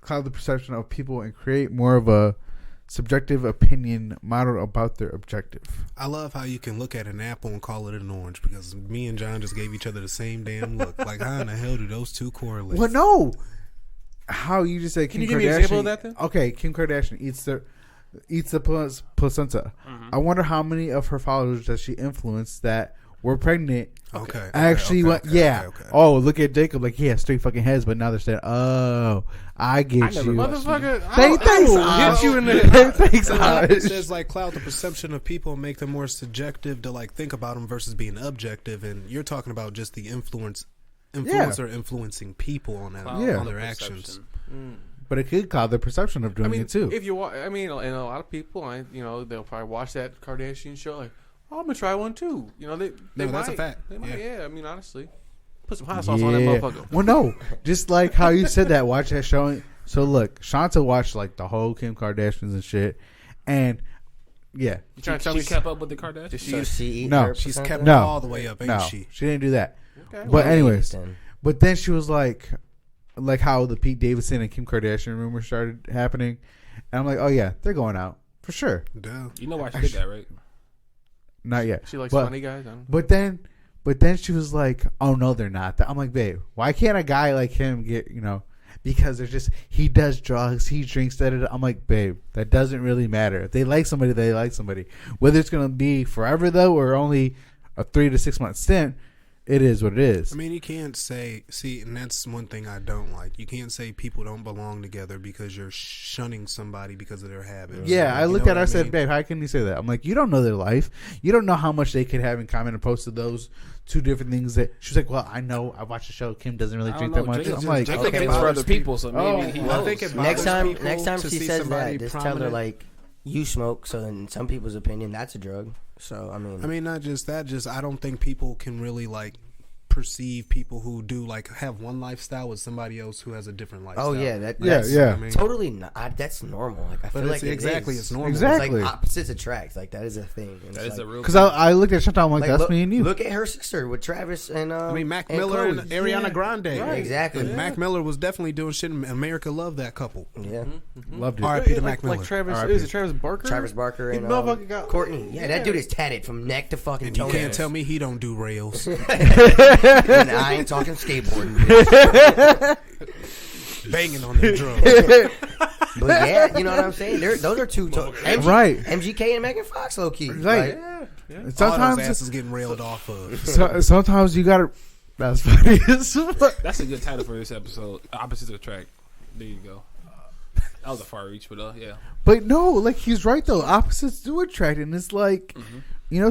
cloud the perception of people and create more of a subjective opinion model about their objective? I love how you can look at an apple and call it an orange because me and John just gave each other the same damn look. Like, how in the hell do those two correlate? Well, no. How you just said Can Kim you give Kardashian? me an example of that then? Okay, Kim Kardashian eats the placenta. I wonder how many of her followers does she influence that were pregnant. Okay. Actually, okay, yeah. okay. Oh, look at Jacob. Like he has 3 fucking heads, but now they're saying, "Oh, I get never you." watched motherfucker. Thanks, I'll get you in there. Thanks, It Osh. says like cloud the perception of people and make them more subjective to like think about them versus being objective. And you're talking about just the influencer influencing people on that, Cloud Yeah. on their the actions. perception. But it could cloud the perception of doing I mean, it too. if you, and a lot of people, they'll probably watch that Kardashian show like, oh, I'm gonna try one too. They No, that's a might. fact. They might, Yeah. yeah. I mean, honestly, put some hot sauce on that motherfucker. Well, no, just like how you said that. Watch that show. So look, Shanta watched like the whole Kim Kardashians and shit, and yeah, You trying to tell She me kept up with the Kardashians. Did she So use? she eat No, her She's placenta? kept No. all the way up, ain't no, she? she didn't do that. Okay, But well, anyways, Then. but then she was like how the Pete Davidson and Kim Kardashian rumors started happening, and I'm like, oh yeah, they're going out for sure. Duh. You know why she did that, right? Not yet. she likes but, funny guys. I don't know. But then she was like, oh no, they're not. I'm like, babe, why can't a guy like him get because they're just he does drugs, he drinks that. I'm like, babe, that doesn't really matter. If they like somebody, they like somebody. Whether it's gonna be forever though, or only a 3 to 6 month stint, it is what it is. I mean, you can't say, and that's one thing I don't like. You can't say people don't belong together because you're shunning somebody because of their habits. Yeah, I You looked know at her. I what said, mean? babe, how can you say that? I'm like, you don't know their life. You don't know how much they could have in common opposed to those 2 different things that she's like, well, I know. I watched the show. Kim doesn't really I drink don't that know. much. Jacob I'm just- like, Jacob okay, thinks for bothers other people, so maybe Oh, he well, I knows. think it Next bothers time, people next time to she see says somebody that, just tell her prominent. like you smoke. So in some people's opinion, that's a drug. So I mean, not just that. Just I don't think people can really like perceive people who do like have one lifestyle with somebody else who has a different lifestyle. oh yeah, that's yeah. I mean, totally not. That's normal. Like I but feel it's like it exactly is. it's normal. Exactly. It's like opposites attract. Like that is a thing. And That it's is a like, real. because I looked at Chantal. I'm like, like, that's look, me and you. Look at her sister with Travis and I mean, Mac and Miller and Chloe. Ariana Grande. Right. Exactly. And Mac Miller was definitely doing shit. And America loved that couple. Yeah, Loved it. R.I.P. to like, Mac Miller. like Travis, R.I.P. is it Travis Barker? Travis Barker He and motherfucker got Courtney. Yeah, that dude is tatted from neck to fucking And you toe. can't tell me he don't do rails. And I ain't talking skateboarding. Bitch. Banging on the drums. But yeah, you know what I'm saying. Those are two. Right. MGK and Megan Fox, low key. Right. Yeah. All those Sometimes, asses getting railed off of. sometimes you gotta. That's funny. as fuck. That's a good title for this episode. Opposites attract. There you go. That was a far reach, but yeah. But no, like he's right though. Opposites do attract, and it's like,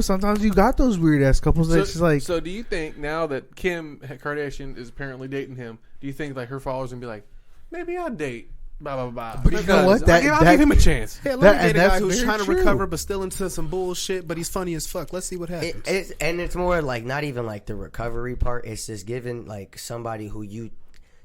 sometimes you got those weird ass couples that just like. So do you think now that Kim Kardashian is apparently dating him, do you think like her followers gonna be like, maybe I'll date Blah blah blah. But you know what? I'll give him a chance. Yeah, let me date a guy that's who's very trying to true. recover but still into some bullshit, but he's funny as fuck. Let's see what happens. It's more like not even like the recovery part. It's just giving like somebody who you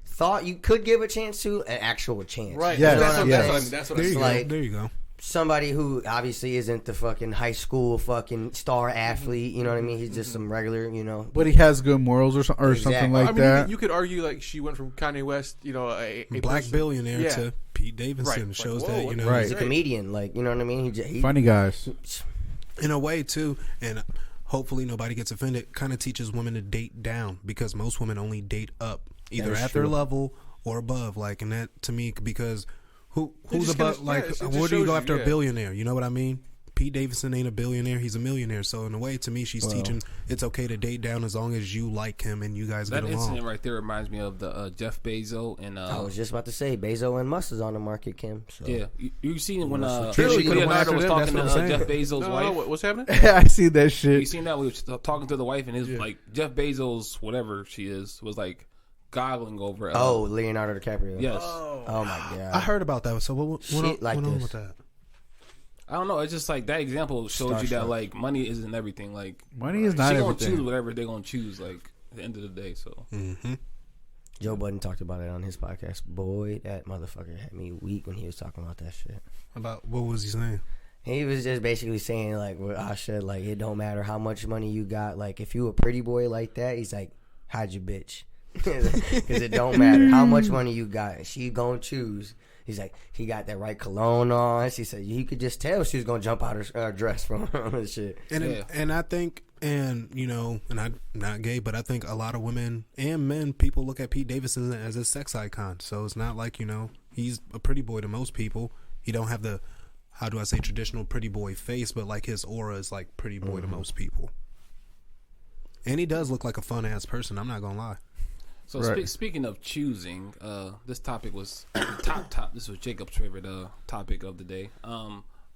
thought you could give a chance to an actual chance. Right. Yes, That's what yes. I mean. That's what There I you mean. go. like- There you go. Somebody who obviously isn't the fucking high school fucking star athlete. You know what I mean? He's just some regular, you know. But he has good morals or something Exactly. like I mean, that. you could argue like she went from Kanye West, you know, a Black person- billionaire Yeah. to Pete Davidson Right. shows Like, that, whoa, you know. Right. He's a comedian, like, you know what I mean? He Funny guys. In a way, too, and hopefully nobody gets offended, kind of teaches women to date down because most women only date up, either That is at their true. level or above. Like, and that, to me, because who's just above, gonna- like, yeah, it just where do you shows go you, after yeah. a billionaire? You know what I mean? Pete Davidson ain't a billionaire, he's a millionaire. So in a way, to me, she's teaching it's okay to date down as long as you like him and you guys That get along. incident right there reminds me of the Jeff Bezos and I was just about to say, Bezos and Musk is on the market, Kim. So. yeah, you seen when True, you could've went Leonardo after was them, talking to that's what I'm Jeff saying. Bezos' No, wife. what's happening? I see that You shit. seen that? We was talking to the wife, and his like Jeff Bezos, whatever she is, was like goggling over. Oh, Leonardo DiCaprio. yes. Oh my god. I heard about that. So what Shit like went on this. with that? I don't know. It's just like that example shows you that Starstruck. like money isn't everything. Like Money is not she gonna everything. choose whatever they're gonna choose. Like at the end of the day, so Joe Budden talked about it on his podcast. Boy, that motherfucker had me weak when he was talking about that shit. About what was he saying? He was just basically saying like what I said, like it don't matter how much money you got. Like if you a pretty boy like that, he's like, hide your bitch, because it don't matter how much money you got. She gonna choose. He's like, he got that right cologne on. She said you could just tell she was gonna jump out her dress from him and shit. And I think, and you know, and I'm not gay, but I think a lot of women and men, people look at Pete Davidson as a sex icon. So it's not like, you know, he's a pretty boy to most people. He don't have the, how do I say, traditional pretty boy face, but like his aura is like pretty boy to most people. And he does look like a fun ass person. I'm not gonna lie. So Right. speaking of choosing, this topic was top. This was Jacob's favorite topic of the day.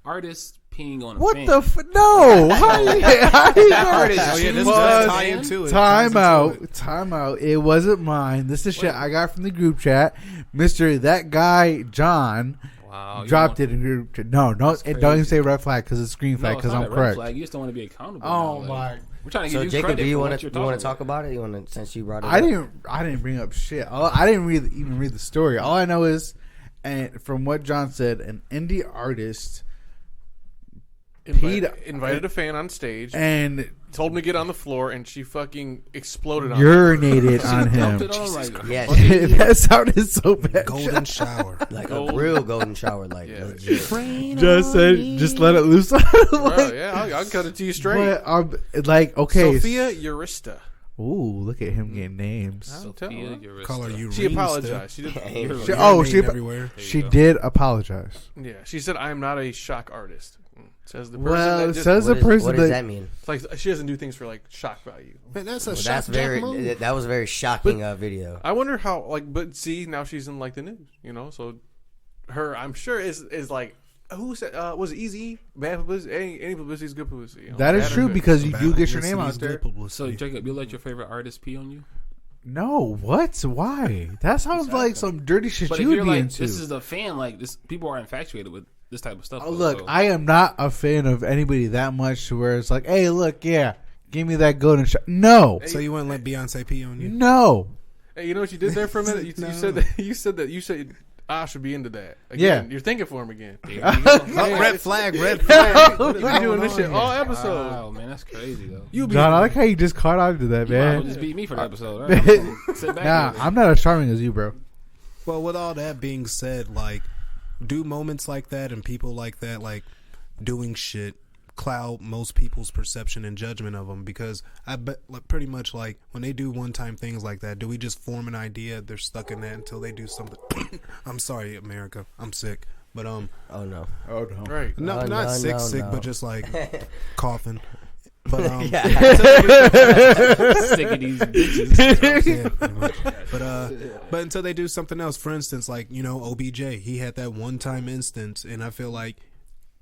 Artists peeing on a What fan. the no? How you Artists Oh yeah, this choose does a tie fan? into it. Time Ties into it. out. Time out. It wasn't mine. This is shit I got from the group chat. Mr. That guy, John, Wow, you dropped want- it in group chat. No, That's it don't even crazy. say red flag because it's green No, flag it's because not I'm a red correct. flag. You just don't want to be accountable. Oh now. my. We're trying to So give you Jacob, credit do you for want what to you're you want to talking talk about it? You want to, since you brought it I up? didn't bring up shit. I didn't even read the story. All I know is, and from what John said, an indie artist Invited a fan on stage, and told him to get on the floor, and she fucking exploded on urinated on Dumped him. it on, like, Yeah, That sounded so bad. Golden shower. like Gold. a real golden shower, like Yeah. legit. Just said, just let it loose. Bro, yeah, I'll cut it to you straight. But like, okay. Sophia Eurista. Ooh, look at him getting names. I'll tell Sophia her. Eurista. Call her you. She apologized. She did. She everywhere. she did apologize. Yeah, she said, "I am not a shock artist." Says the person Well, that it just, says the person What does that that mean? it's like she doesn't do things for like shock value. Man, that's a Well, shock that's jock very. move. That was a very shocking video. I wonder how but see now she's in like the news, you know. So her, I'm sure is like who said was it easy bad publicity? Any publicity is good publicity. You know? that is Bad or true good. because you Bad do get your publicity name out is there. good publicity. So Jacob, you let your favorite artist pee on you? No, what? Why? That sounds like some dirty shit But you if would you're be like, into. this is the fan, like this, people are infatuated with this type of stuff. Oh, though, look, so- I am not a fan of anybody that much to where it's like, hey, look, yeah, give me that golden shot. No, So you wouldn't let Beyonce pee on you? no. Hey, you know what you did there for a minute? You, No. you said that you said I should be into that. Yeah. You're thinking for him again. There you go. Oh, red flag, red flag. You've been doing this shit all episode. Wow, man, that's crazy though. You be John, I like how you just caught on to that, You might as well man. just beat me for the episode. All right, I'm gonna sit back Nah, with it. I'm not as charming as you, bro. Well, with all that being said, like, do moments like that and people like that, like, doing shit, cloud most people's perception and judgment of them? Because I bet, like, pretty much, like, when they do one-time things like that, do we just form an idea they're stuck in that until they do something? I'm sorry, America. I'm sick. But, Oh no. Oh, no. right. no, No, not no, sick, no, sick, no. but just, like, coughing. But, Sick of these bitches. yeah, pretty much. But until they do something else, for instance, like, you know, OBJ, he had that one-time instance, and I feel like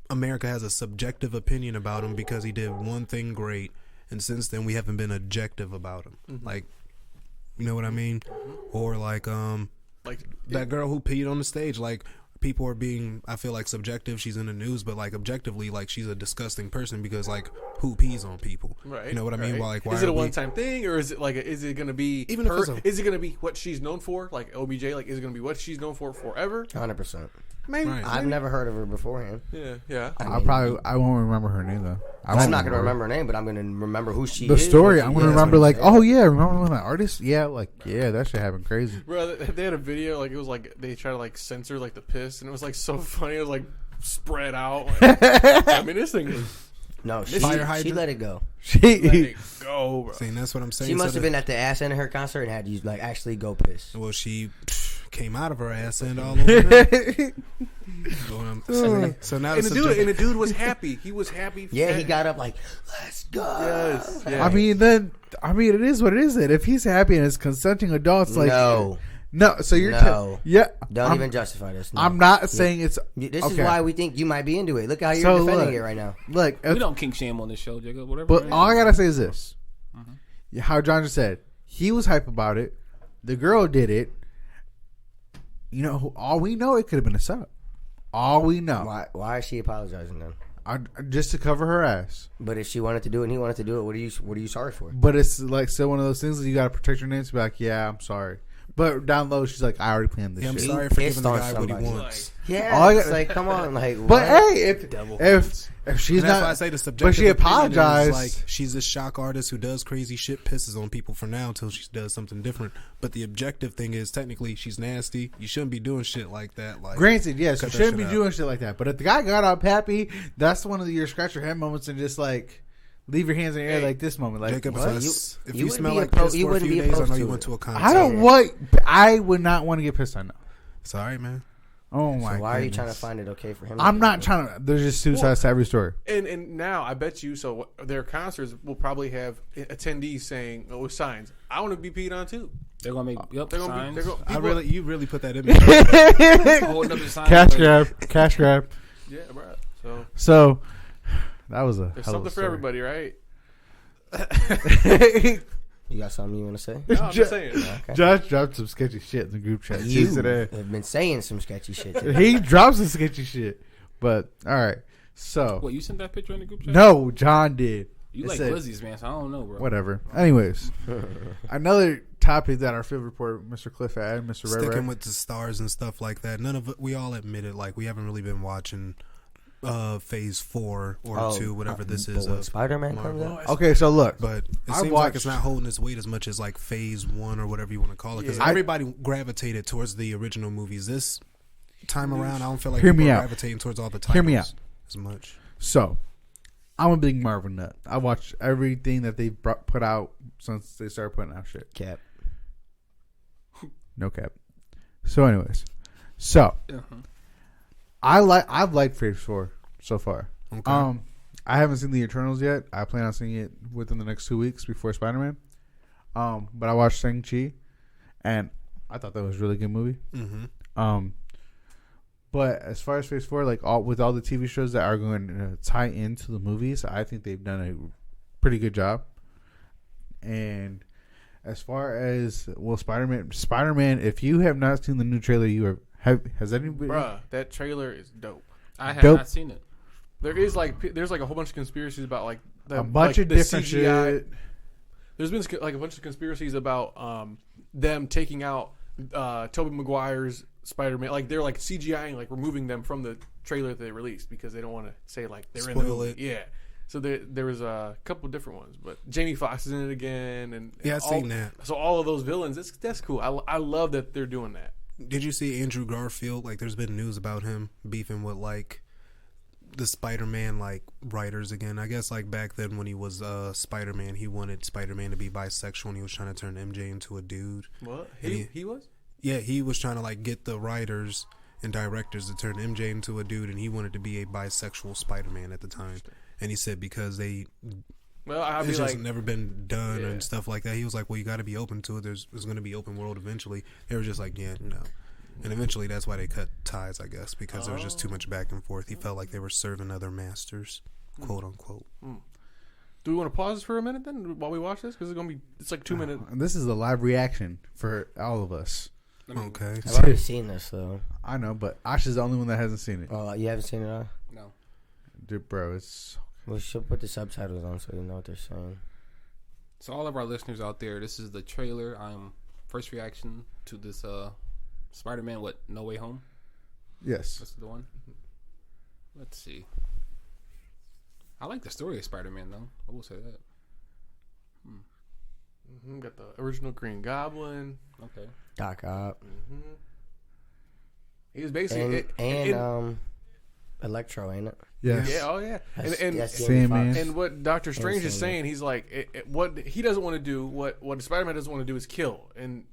America has a subjective opinion about him because he did one thing great, and since then we haven't been objective about him. Like, you know what I mean? Or like, like that girl who peed on the stage. Like, people are being, I feel like, subjective. She's in the news, but like objectively, like, she's a disgusting person because like, who pees on people? Right. You know what I mean? Right. Well, like, why is it a are we- one-time thing, or is it like is it gonna be Even if her, it's a- is it gonna be what she's known for, like OBJ? Like, is it gonna be what she's known for forever? 100%. Maybe. Right. I've never heard of her beforehand. Yeah. I won't remember her name though. I'm not gonna remember her name, but I'm gonna remember who she the is. story. what I'm she gonna is. remember like, oh yeah, remember when that artist? Yeah, like yeah, that shit happened crazy. Bro, they had a video, like, it was like they tried to like censor like the piss, and it was like so funny. It was like spread out. Like, I mean, this thing was No, Fire she hydrant? let it go. let it go, bro. See, that's what I'm saying. She must So have been at the ass end of her concert and had you like actually go piss. Well, she came out of her ass and all over her. So now And the the dude was happy. He was happy. Yeah, he got up like, let's go. Yes. Yeah. I mean, it is what it is. Then if he's happy and it's consenting adults, like no. So you're No. Don't I'm- even justify this. No. I'm not saying it's. This okay. is why we think you might be into it. Look how you're So, defending look. it right now. Look, We don't kink shame on this show, Jacob. Whatever. but it all I is. gotta say is this: how John just said, he was hype about it. The girl did it. You know, all we know, it could have been a setup. All we know, Why is she apologizing then? just to cover her ass. But if she wanted to do it and he wanted to do it, what are you sorry for? But it's like still one of those things that you gotta protect your name to be like, yeah, I'm sorry. But down low, she's like, I already planned this I'm shit. sorry for pissed giving the on guy what he somebody. wants. Yeah, All I it's got- like, come on, like. But what? hey, if she's And that's not, why I say the subjective but she opinion is, apologized. like, she's a shock artist who does crazy shit, pisses on people for now until she does something different. But the objective thing is, technically, she's nasty. You shouldn't be doing shit like that. Like, Granted, yes, you cut that shouldn't shit be out. doing shit like that. But if the guy got up happy, that's one of your scratch your head moments and just like leave your hands in the air like this moment. Like, Jacob, what? if You you wouldn't smell be like appro- piss you for a wouldn't few be days, I opposed know to you it. went to a concert. I don't want. I would not want to get pissed on. No. Sorry, man. Oh my! So why are you goodness. trying to find it okay for him? I'm not trying to. There's just two sides to every story. And now I bet you, so their concerts will probably have attendees saying, with signs, I want to be peed on too. They're gonna make They're gonna be. signs. You really put that in me. Holding up the signs Cash like- grab, cash grab. Yeah, bro. So So that was a there's hell of something a for story. everybody, right? You got something you want to say? No, I'm just saying. Okay. Josh dropped some sketchy shit in the group chat You today. have been saying some sketchy shit today. He dropped some sketchy shit, but all right. So What, you sent that picture in the group chat? no, John did. You It like said- glizzies, man, so I don't know, bro. Whatever. Anyways, another topic that our field reporter, Mr. Cliff, had, Mr. Sticking Red, with the stars and stuff like that. None of it. We all admitted, like, we haven't really been watching Phase 4 or 2, whatever this is. But when Spider-Man comes Marvel. out, Okay, so look, But it I seems like watched- it's not holding its weight as much as like Phase 1 or whatever you want to call it. Because Yeah. everybody gravitated towards the original movies. This time around, I don't feel like Hear people me are out. gravitating towards all the titles Hear me out. as much. so I'm a big Marvel nut. I watched everything that they've put out since they started putting out shit. Cap. No cap. So, anyways, so I've liked Phase 4 so far. Okay. I haven't seen the Eternals yet. I plan on seeing it within the next 2 weeks before Spider-Man. But I watched Shang-Chi, and I thought that was a really good movie. Mm-hmm. But as far as Phase 4, like with all the TV shows that are going to tie into the movies, I think they've done a pretty good job. And as far as Spider-Man, if you have not seen the new trailer, has anybody? Bruh, that trailer is dope. I have Dope. not seen it. There's like a whole bunch of conspiracies about like A bunch of the different shit. There's been like a bunch of conspiracies about them taking out Tobey Maguire's Spider-Man. Like they're like CGIing, like removing them from the trailer that they released because they don't want to say like they're in the Spoil movie. it. Yeah. So there was a couple different ones, but Jamie Foxx is in it again, and Yeah, I've seen that. So all of those villains, that's cool. I love that they're doing that. Did you see Andrew Garfield? Like, there's been news about him beefing with like the Spider-Man like writers again. I guess like back then when he was Spider-Man, he wanted Spider-Man to be bisexual and he was trying to turn MJ into a dude. What And he was? Yeah, he was trying to like get the writers and directors to turn MJ into a dude, and he wanted to be a bisexual Spider-Man at the time. And he said because Well, I'd be it's just like, never been done Yeah. and stuff like that. He was like, well, you got to be open to it. There's going to be open world eventually. They were just like, yeah, no. And eventually that's why they cut ties, I guess, because there was just too much back and forth. He felt like they were serving other masters, quote unquote. do we want to pause this for a minute then while we watch this? Because it's like 2 minutes. And this is a live reaction for all of us. Okay. I've already seen this though. I know, but Ash is the only one that hasn't seen it. Oh, you haven't seen it? No. Dude, bro, it's We should put the subtitles on so you know what they're saying. So all of our listeners out there, this is the trailer. First reaction to this Spider-Man. What? No Way Home. yes. This is the one. Let's see. I like the story of Spider-Man though. I will say that. Got the original Green Goblin. Okay. Doc Ock He was basically and Electro, ain't it? Yes. yeah, oh yeah, That's Sandman. and what Doctor Strange is Sandman. saying, he's like, what he doesn't want to do, what Spider-Man doesn't want to do is kill, and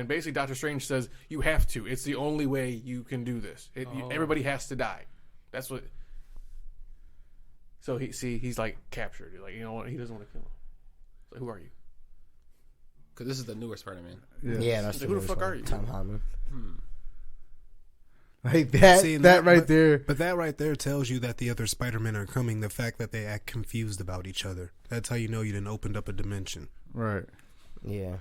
basically Doctor Strange says you have to. It's the only way you can do this. Everybody has to die. That's what. So he's like captured. Like, you know what? He doesn't want to kill him. So who are you? Because this is the newer Spider-Man. Yeah, that's Who the newest fuck one. are you? Tom Holland. Like that. See, that right there. But that right there tells you that the other Spider-Men are coming. The fact that they act confused about each other. That's how you know you done opened up a dimension. Right. Yeah.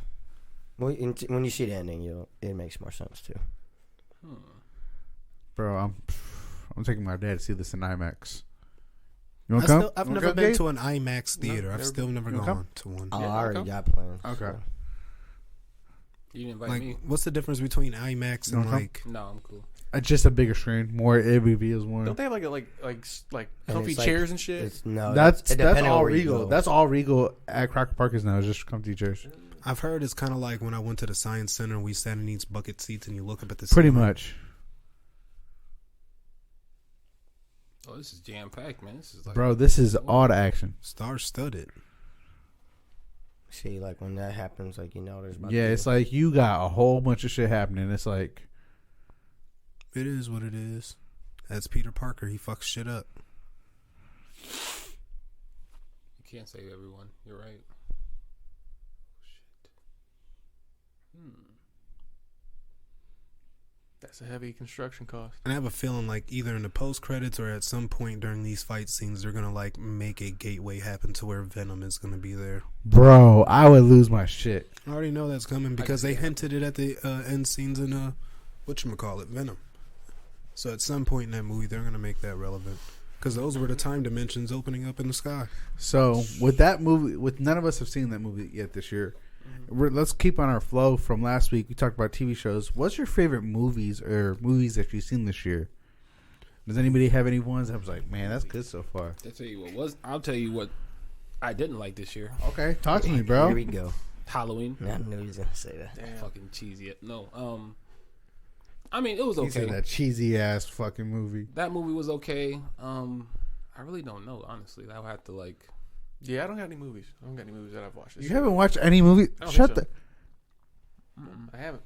Well, when you see the ending, it makes more sense too. Bro, I'm taking my dad to see this in IMAX. You want to come? I've You wanna never come, been Gabe? to an IMAX theater. I've never still never You wanna gone to one. Oh, Yeah, I already okay. got plans. Okay. so. You didn't invite Like, me. what's the difference between IMAX and Okay. like? No, I'm cool. It's just a bigger screen. More, it reveals more. Don't they have like And comfy it's like- chairs and shit? It's, no, That's it depends all on where you Regal. go. That's all Regal at Cracker Park is now. Is just comfy chairs. I've heard it's kind of like when I went to the Science Center and we sat in these bucket seats and you look up at the Pretty ceiling. much, Oh, this is jam packed, man. This is like, bro. This is all the action. Star-studded. See, like when that happens, like there's about Yeah, to it's like you got a whole bunch of shit happening. It's like, It is what it is. That's Peter Parker. He fucks shit up. you can't save everyone. You're right. Shit. That's a heavy construction cost. And I have a feeling like either in the post credits or at some point during these fight scenes, they're gonna like make a gateway happen to where Venom is gonna be there. bro, I would lose my shit. I already know that's coming because they hinted it at the end scenes in whatchamacallit, Venom. So at some point in that movie, they're gonna make that relevant because those were the time dimensions opening up in the sky. So with that movie, with none of us have seen that movie yet this year. Let's keep on our flow from last week. We talked about TV shows. What's your favorite movies or movies that you've seen this year? Does anybody have any ones that was like, man, that's good so far? I'll tell you what I didn't like this year. Okay, talk to me, Here bro. we go. Halloween. I knew he was gonna say that. Damn. Fucking cheesy. No. I mean, it was He said okay. that cheesy ass fucking movie. That movie was okay. I really don't know, honestly. I would have to like. Yeah, I don't have any movies. I don't got any movies that I've watched. This You year. haven't watched any movie? I don't Shut think the. I haven't.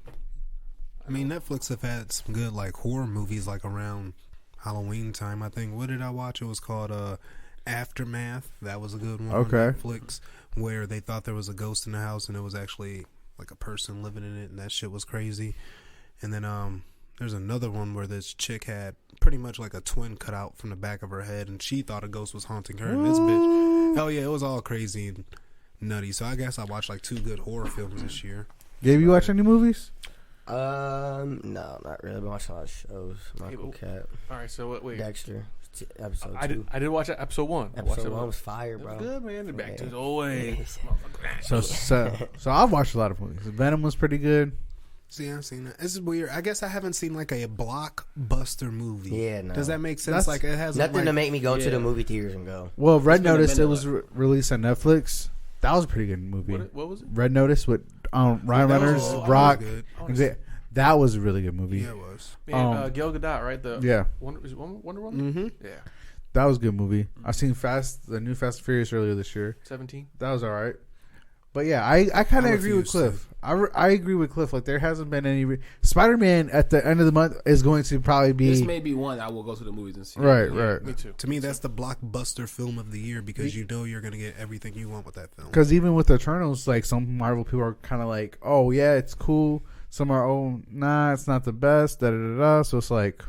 I mean, Netflix have had some good like horror movies like around Halloween time. I think what did I watch? It was called Aftermath. That was a good one. Okay. On Netflix, where they thought there was a ghost in the house and it was actually like a person living in it, and that shit was crazy. And then there's another one where this chick had pretty much like a twin cut out from the back of her head, and she thought a ghost was haunting her. And this bitch, hell yeah, it was all crazy and nutty. So I guess I watched like 2 good horror films this year. Gabe, you watch any movies? No, not really. I've been watching a lot of shows. Michael Cat, All right, so wait. Dexter, episode I 2. did watch episode 1. I watched Episode it. 1 was fire, That bro. was good, man. Back Yeah. to the old ways. So I've watched a lot of movies. Venom was pretty good. See, I've seen that. This is weird. I guess I haven't seen like a blockbuster movie. Yeah, no. Does that make sense? That's like it has Nothing like, to make me go to Yeah. the movie theaters and go. Well, Red been a Notice, it minute, was released on Netflix. That was a pretty good movie. What was it? Red Notice with Ryan That was- Reynolds, oh, Rock. good. That was a really good movie. Yeah, it was. Man, Gal Gadot, right? The Yeah, Wonder Woman. Mm-hmm. Yeah, that was a good movie. I seen the new Fast and Furious earlier this year. 17. That was all right. But yeah, I kind of I agree with refuse Cliff. I agree with Cliff. Like there hasn't been any. Spider-Man at the end of the month is going to probably be This may be one I will go to the movies and see. right. Yeah, Right. me too. To me, that's the blockbuster film of the year because you know you're gonna get everything you want with that film. Because even with Eternals, like some Marvel people are kind of like, oh yeah, it's cool. Some are, oh nah, it's not the best. Da da da da. So it's like,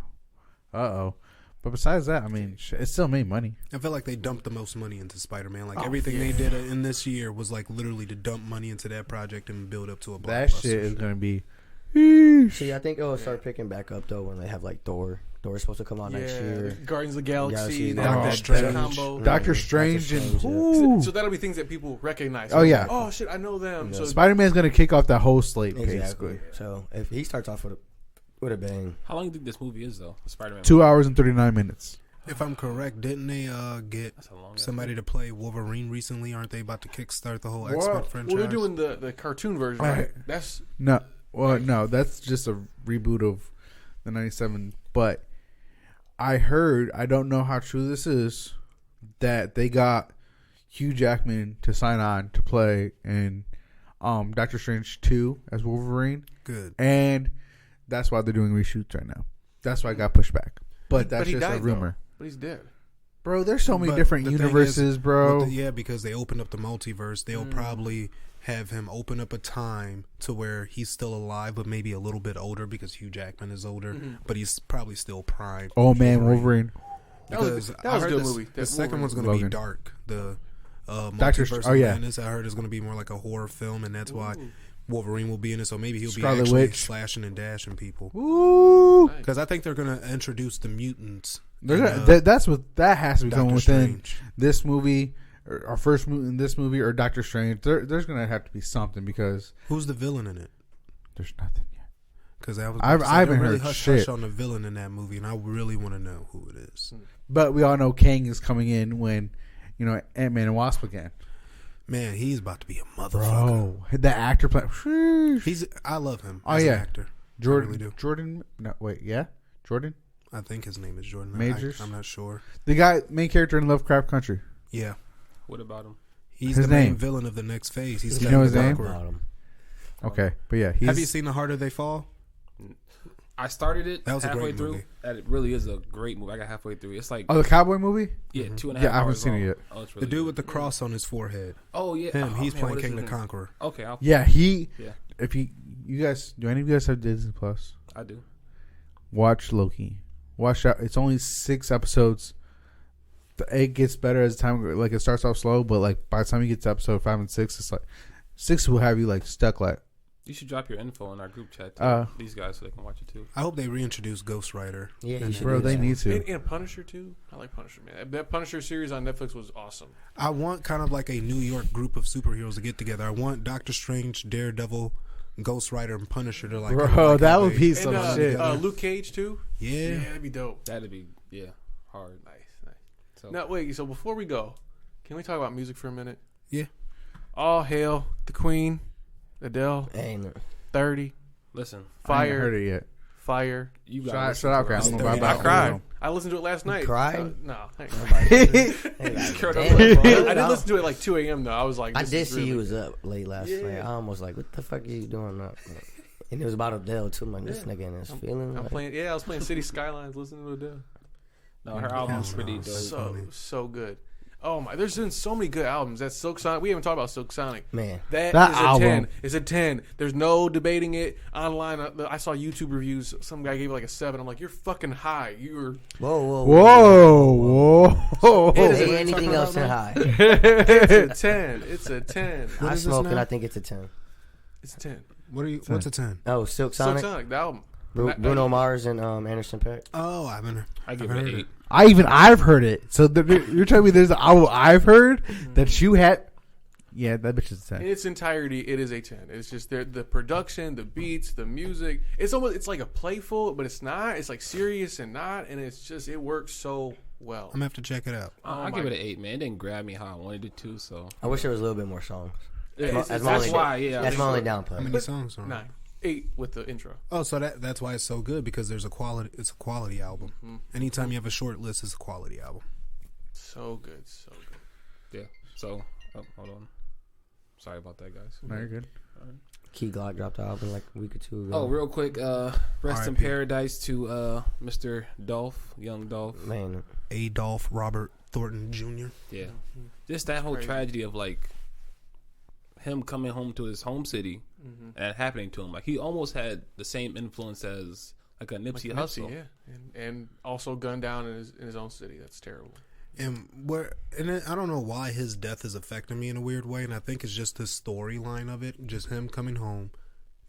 oh. But besides that, I mean, it still made money. I feel like they dumped the most money into Spider-Man. Like Oh, everything they did in this year was like literally to dump money into that project and build up to a blockbuster. That shit is gonna be See, I think it'll start picking back up though when they have like Thor. Thor's supposed to come out next year. Guardians of the Galaxy, Doctor that combo. Doctor Strange and So that'll be things that people recognize. Oh, yeah. Oh shit, I know them. Yeah. So Spider-Man's gonna kick off that whole slate Exactly. basically. So if he starts off with a bang, How long do you think this movie is though? The Spider-Man. 2 hours and 39 minutes. If I'm correct, didn't they get That's a long somebody to play Wolverine recently? Aren't they about to kickstart the whole X-Men franchise? well, they're doing the cartoon version. Right? That's No, well, no, that's just a reboot of the '97. But I heard, I don't know how true this is, that they got Hugh Jackman to sign on to play in Doctor Strange 2 as Wolverine. Good. And that's why they're doing reshoots right now. That's why it got pushed back. But that's he just died, a rumor. but he's dead. Bro, there's so many But different the thing universes, is, bro. yeah, because they opened up the multiverse. They'll probably have him open up a time to where he's still alive, but maybe a little bit older because Hugh Jackman is older, but he's probably still prime. Oh, man, Wolverine. That was I a heard good the, movie. The That second Wolverine. one's going to be Logan. dark. The Doctor Multiverse oh, of yeah. Madness, I heard is going to be more like a horror film, and that's why Wolverine will be in it. So maybe he'll Scarlet be actually Witch. slashing and dashing people. Ooh. Because I think they're going to introduce the mutants. They're in, gonna, that's what that has to be coming Doctor within Strange. this movie, or our first movie in this movie, or Doctor Strange. There's gonna have to be something because Who's the villain in it? there's nothing yet. Because I haven't really heard hush shit. on the villain in that movie, and I really want to know who it is. But we all know Kang is coming in when, Ant-Man and Wasp again. Man, he's about to be a motherfucker. Bro, the actor play. I love him Oh, as yeah. an actor. Jordan. I really do. Jordan. No, wait. Yeah, Jordan. I think his name is Jordan. Majors? I'm not sure. The guy, main character in Lovecraft Country. Yeah. What about him? He's His the main name. villain of the next phase. He's You know his Captain name? Conqueror. about him. Okay, but yeah, he's. Have you seen The Harder They Fall? I started it That was a halfway great through. movie. And it really is a great movie. I got halfway through. It's like Oh, the cowboy movie. 2.5 Yeah, I haven't hours seen it long. yet. Oh, it's The really dude good. with the cross on his forehead. Oh yeah, Him. Oh, He's man, playing what is King his the name? Conqueror. Okay, Yeah, he. Yeah. If you guys, do any of you guys have Disney Plus? I do. Watch Loki. Watch out. It's only 6 episodes. It gets better as time. Like it starts off slow, but like by the time you get to episode 5 and 6, it's like 6 will have you like stuck. Like You should drop your info in our group chat to these guys so they can watch it too. I hope they reintroduce Ghost Rider. Yeah, you should bro, do they that. need to. And Punisher too. I like Punisher, man. That Punisher series on Netflix was awesome. I want kind of like a New York group of superheroes to get together. I want Doctor Strange, Daredevil, Ghost Rider, and Punisher to like. Bro, kind of like that have would a- be And some shit. Luke Cage too. Yeah. That'd be dope. That'd be hard. Nice. So Now wait. So before we go, can we talk about music for a minute? Yeah. All hail the Queen, Adele, Ain't 30, listen, I ain't heard Fire, it yet. Fire. you Shut guys out, guys. I'm I about- cried. I listened to it last night. cried? No. I Current didn't listen to it like 2 a.m. though. I was like, I this did is see really you was up late last Yeah. night. I almost like, what the fuck are you doing up? And it was about Adele too. I'm like, this nigga in his feeling. I'm Like, playing. Yeah, I was playing City Skylines, listening to Adele. No, her album's pretty dope. So good. Oh my! There's been so many good albums. That Silk Sonic. We haven't talked about Silk Sonic. man, That That is a album. 10. It's a 10. There's no debating it online. I saw YouTube reviews. Some guy gave it like a 7. I'm like, you're fucking high. You're. Whoa. It is Ain't a- anything else than high. It's a 10. It's a 10. What I is this smoke and now? I think it's a 10. It's a 10. What's a 10? Oh, Silk Silk Sonic, Sonic, the album. Bruno Mars and Anderson .Paak. Oh, I give I've it heard an 8. I've heard it. So you're telling me there's an album I've heard that you had. Yeah, that bitch is a 10. In its entirety, it is a 10. It's just the production, the beats, the music. It's like a playful, but it's not. It's like serious and not, and it's just it works so well. I'm gonna have to check it out. I give it an 8, man. It didn't grab me how I wanted it to, so I wish there was a little bit more songs. Yeah, That's it's- my that's only- why. Yeah, That's my only How downplay. many songs are on? 9, 8 with the intro. Oh, so that's why it's so good because there's a quality. It's a quality album. Anytime you have a short list, it's a quality album. So good, so good. yeah. So hold on. Sorry about that, guys. No, you're good. Key Glock dropped the album like a week or two ago. Oh, real quick, rest in R.I.P. paradise to Mr. Dolph, Young Dolph. Man, Adolph Robert Thornton Jr. Yeah, just that whole Crazy. tragedy of like him coming home to his home city and it happening to him. Like he almost had the same influence as like a Nipsey Like Hussle. Nipsey, yeah, and also gunned down in his own city. That's terrible. And I don't know why his death is affecting me in a weird way, and I think it's just the storyline of it, just him coming home,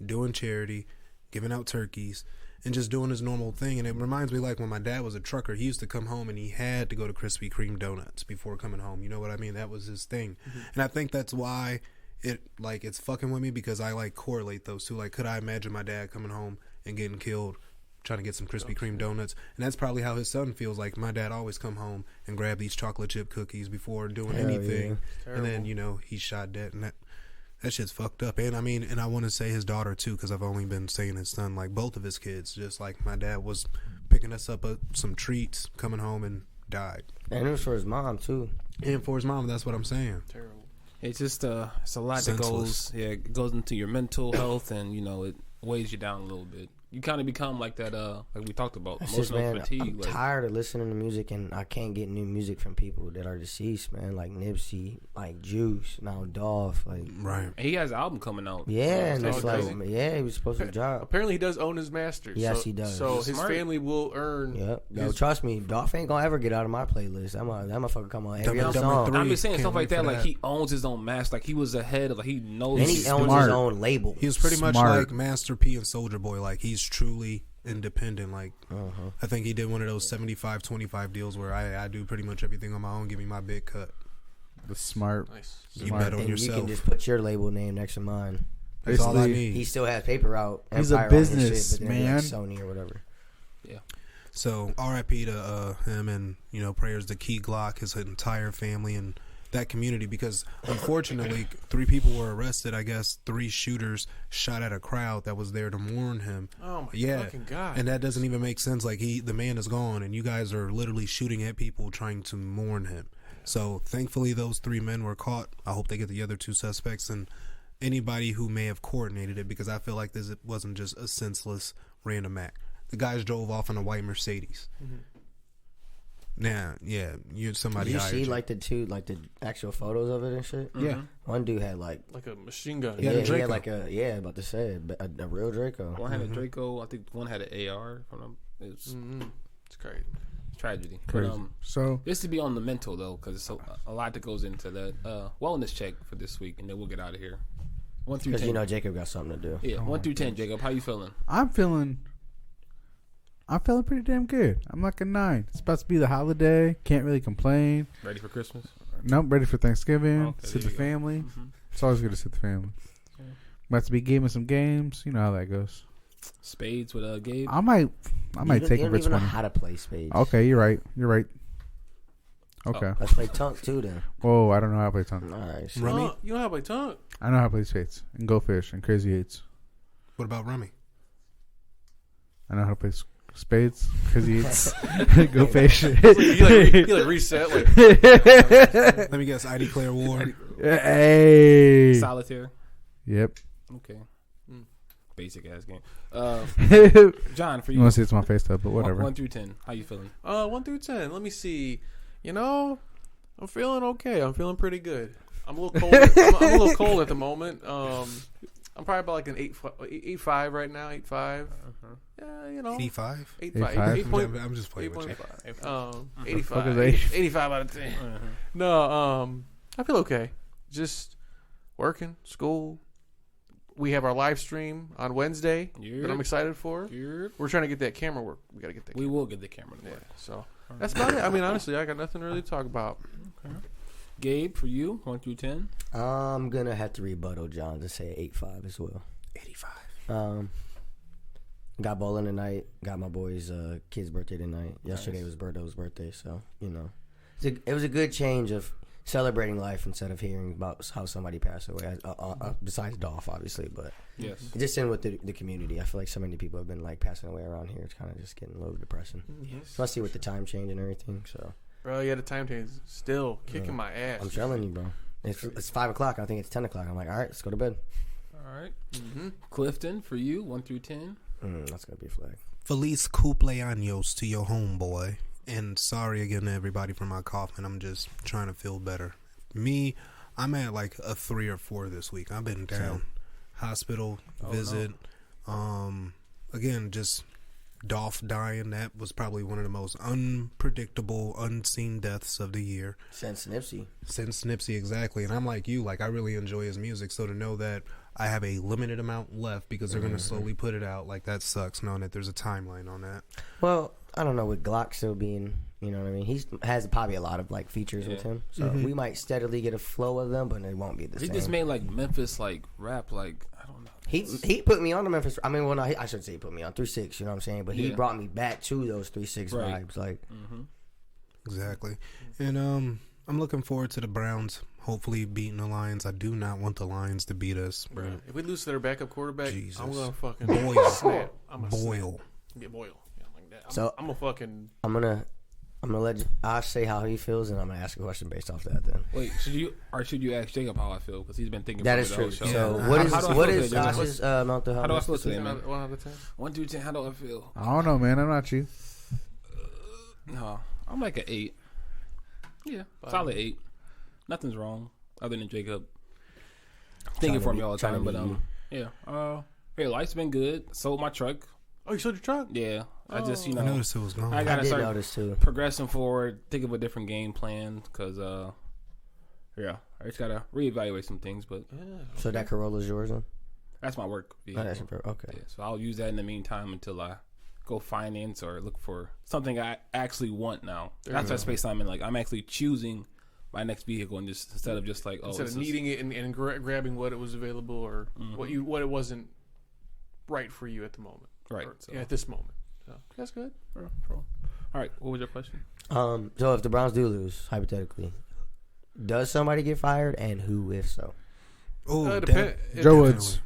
doing charity, giving out turkeys, and just doing his normal thing. And it reminds me like when my dad was a trucker, he used to come home and he had to go to Krispy Kreme donuts before coming home. You know what I mean? That was his thing. And I think that's why it's fucking with me, because I like correlate those two. Like, could I imagine my dad coming home and getting killed trying to get some Krispy Kreme donuts? And that's probably how his son feels. Like, my dad always come home and grab these chocolate chip cookies before doing anything. Yeah. And then, he's shot dead. And that shit's fucked up. And I mean, and I want to say his daughter too, because I've only been saying his son. Like, both of his kids, just like my dad was picking us up some treats, coming home and died. And it was for his mom too. And for his mom, that's what I'm saying. Terrible. It's just it's a lot Senseless. it goes into your mental health, and it weighs you down a little bit. You kind of become like that, like we talked about, That's emotional just, man, fatigue. I'm tired of listening to music, and I can't get new music from people that are deceased, man. Like Nipsey, like Juice, Young Dolph, like Right. And he has an album coming out. yeah, and That's it's like crazy. yeah, he was supposed to drop. Apparently, he does own his masters. Yes, so, he does. So He's his smart. family will earn. Yep. Yo, trust me, Dolph ain't gonna ever get out of my playlist. That motherfucker come on every Dumb and other Dumber song. 3. I'm just saying Can't stuff like wait for that. Like, that. he owns his own master. Like, he was ahead of. Like, he knows. And he owns smart. his own label. He was pretty much Smart. like Master P and Soulja Boy. Like, he's truly independent. Like, I think he did one of those 75-25 deals where I do pretty much everything on my own, give me my big cut. The smart. Nice. You Smart. bet on And yourself. you can just put your label name next to mine. That's all I Basically, need. He still has paper out. He's a Empire on his business shit, but then man. like Sony or whatever. So R.I.P. to him, and prayers to Key Glock, his entire family, and that community, because unfortunately 3 people were arrested. I guess 3 shooters shot at a crowd that was there to mourn him. Oh my fucking god! And that doesn't even make sense. Like, the man is gone, and you guys are literally shooting at people trying to mourn him. So thankfully those 3 men were caught. I hope they get the other 2 suspects and anybody who may have coordinated it, because I feel like this wasn't just a senseless random act. The guys drove off in a white Mercedes. Now, you're somebody. Did you hired see you. like the actual photos of it and shit? Yeah. One dude had like Like a machine gun. Yeah, he Draco. had like about to say a real Draco. One had a Draco. I think one had an AR. It's It's great. tragedy. Crazy. But So this to be on the mental though, because it's a lot that goes into that wellness check for this week, and then we'll get out of here. 1 through Because 10. Jacob got something to do. Yeah, 1 through 10. Jacob, how you feeling? I'm feeling pretty damn good. I'm like a 9. It's about to be the holiday. Can't really complain. Ready for Christmas? Nope, ready for Thanksgiving. Okay, See there the you go. family. It's always good to see the family. About to be gaming some games. You know how that goes. Spades with Gabe. I might take You a don't bit even know 20. how to play spades. Okay, you're right. Okay. Let's play tunk too then. Whoa, I don't know how to play tongue. All right. So Rummy? You don't have a tongue. I know how to play spades and go fish and crazy eights. What about Rummy? I know how to play spades, crazy eights, go fish. You like reset. Like Let me guess. I declare war. Hey. Solitaire. Yep. Okay. Basic ass game. John, for You you. want to see it's my face though, but whatever. 1 through 10. How you feeling? 1 through 10. Let me see. I'm feeling okay. I'm feeling pretty good. I'm a little cold. I'm a little cold at the moment. I'm probably about like an 8.5 right now. 8.5. Yeah, 85? 8.5. I'm just playing with you. 85. 85 out of 10. No, I feel okay. Just working, school. We have our live stream on Wednesday that I'm excited for. We're trying to get that camera work. We got to get that. We will get the camera to Yeah, work. so that's about it. I mean, honestly, I got nothing really to talk about. Gabe, for you, 1 through 10. I'm gonna have to rebuttal John to say 8.5 as well. 85. Got bowling tonight. Got my boy's kid's birthday tonight. Yesterday was Berto's birthday, so it was a good change of celebrating life instead of hearing about how somebody passed away. Besides Dolph, obviously, but Yes. just in with the community. I feel like so many people have been like passing away around here. It's kind of just getting a little depressing. Yes. Especially with the time change and everything. So Bro, yeah, the time change is still kicking my ass. I'm telling you, bro. It's 5 o'clock. I think it's 10 o'clock. I'm like, all right, let's go to bed. All right. Clifton, for you, 1 through 10. That's gonna be a flag. Feliz cumpleaños to your homeboy. And sorry again to everybody for my cough, and I'm just trying to feel better. Me, I'm at like a 3 or 4 this week. I've been down. Hospital visit. No. Again, just Dolph dying. That was probably one of the most unpredictable, unseen deaths of the year. Since Nipsey. Since Nipsey, exactly. And I'm like you, like I really enjoy his music. So to know that I have a limited amount left because they're going to slowly put it out. Like, that sucks knowing that there's a timeline on that. Well, I don't know, with Glock still being, you know what I mean? He has probably a lot of like features with him. So we might steadily get a flow of them, but it won't be the same. He just made like Memphis like rap, like, I don't know. He put me on the Memphis. I mean, well, no, I shouldn't say he put me on 3-6. You know what I'm saying? But he brought me back to those 3-6 vibes. Like, Exactly. And I'm looking forward to the Browns hopefully beating the Lions. I do not want the Lions to beat us. Bro, if we lose to their backup quarterback, Jesus. I'm gonna fucking Boil. snap. Boil. Get boil. Yeah, like that. So- I'm a fucking. I'm gonna let I'll say how he feels, and I'm gonna ask a question based off that. Then Wait, should you ask Jacob how I feel? Because he's been thinking that about is the true. whole show. So Yeah. what is today, Josh's mental health? How do I feel today, man? 1 out of 10. 1 through 10, how do I feel? I don't know, man. I'm not you. No, I'm like an 8. Yeah, solid 8. Nothing's wrong other than Jacob thinking for me all the time. But yeah, life's been good. Sold my truck. Oh, you sold your truck? Yeah, I just I noticed it was gone. I I gotta did start notice too. progressing forward, think of a different game plan because I just gotta reevaluate some things. But So that Corolla's yours, then? that's my work Oh, vehicle. that's your, okay. Yeah, so I'll use that in the meantime until I go finance or look for something I actually want now. That's that space I'm in. Like, I'm actually choosing my next vehicle, and just instead of just like Instead of needing it and grabbing what it was available or what it wasn't right for you at the moment. Right. Or, So. at this moment. So that's good. All right. What was your question? So if the Browns do lose, hypothetically, does somebody get fired, and who, if so? Oh, Joe Woods.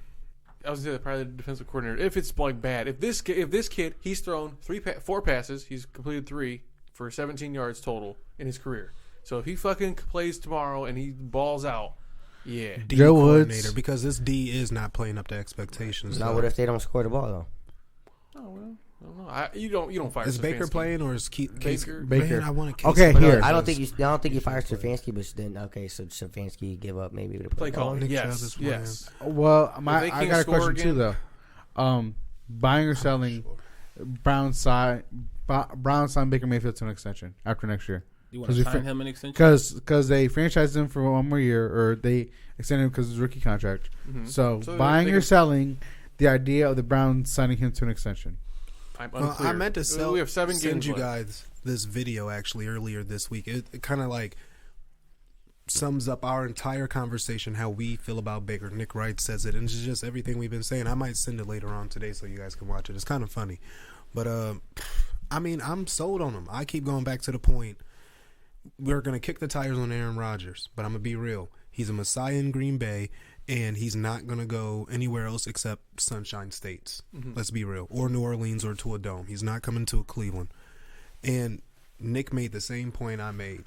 I was gonna say probably the defensive coordinator. If it's like bad, if this kid he's thrown 4 passes, he's completed 3 for 17 yards total in his career. So if he fucking plays tomorrow and he balls out, yeah, D Joe coordinator, Woods. because this D is not playing up to expectations. Now, what if they don't score the ball though? Oh well, I don't know. You don't fire. Is Baker Stefanski. playing or is Baker? Man, I want a case. Okay, But here. I don't think you fire Stefanski, but then so Stefanski give up maybe the Play calling. Nick Chubb Yes, is yes. Well, If they I can't got a score question too, again- though. Buying or selling Brown sign Baker Mayfield to an extension after next year. You want to sign him an extension? Because they franchised him for 1 more year, or they extended him because of his rookie contract. So buying they or can- selling, the idea of the Browns signing him to an extension. I'm Well, unclear. I meant to We have 7 send games you left. guys this video actually earlier this week. It kind of like sums up our entire conversation, how we feel about Baker. Nick Wright says it, and it's just everything we've been saying. I might send it later on today so you guys can watch it. It's kind of funny. But, I mean, I'm sold on him. I keep going back to the point. We're going to kick the tires on Aaron Rodgers, but I'm going to be real. He's a messiah in Green Bay, and he's not going to go anywhere else except Sunshine States. Let's be real. Or New Orleans or to a dome. He's not coming to a Cleveland. And Nick made the same point I made.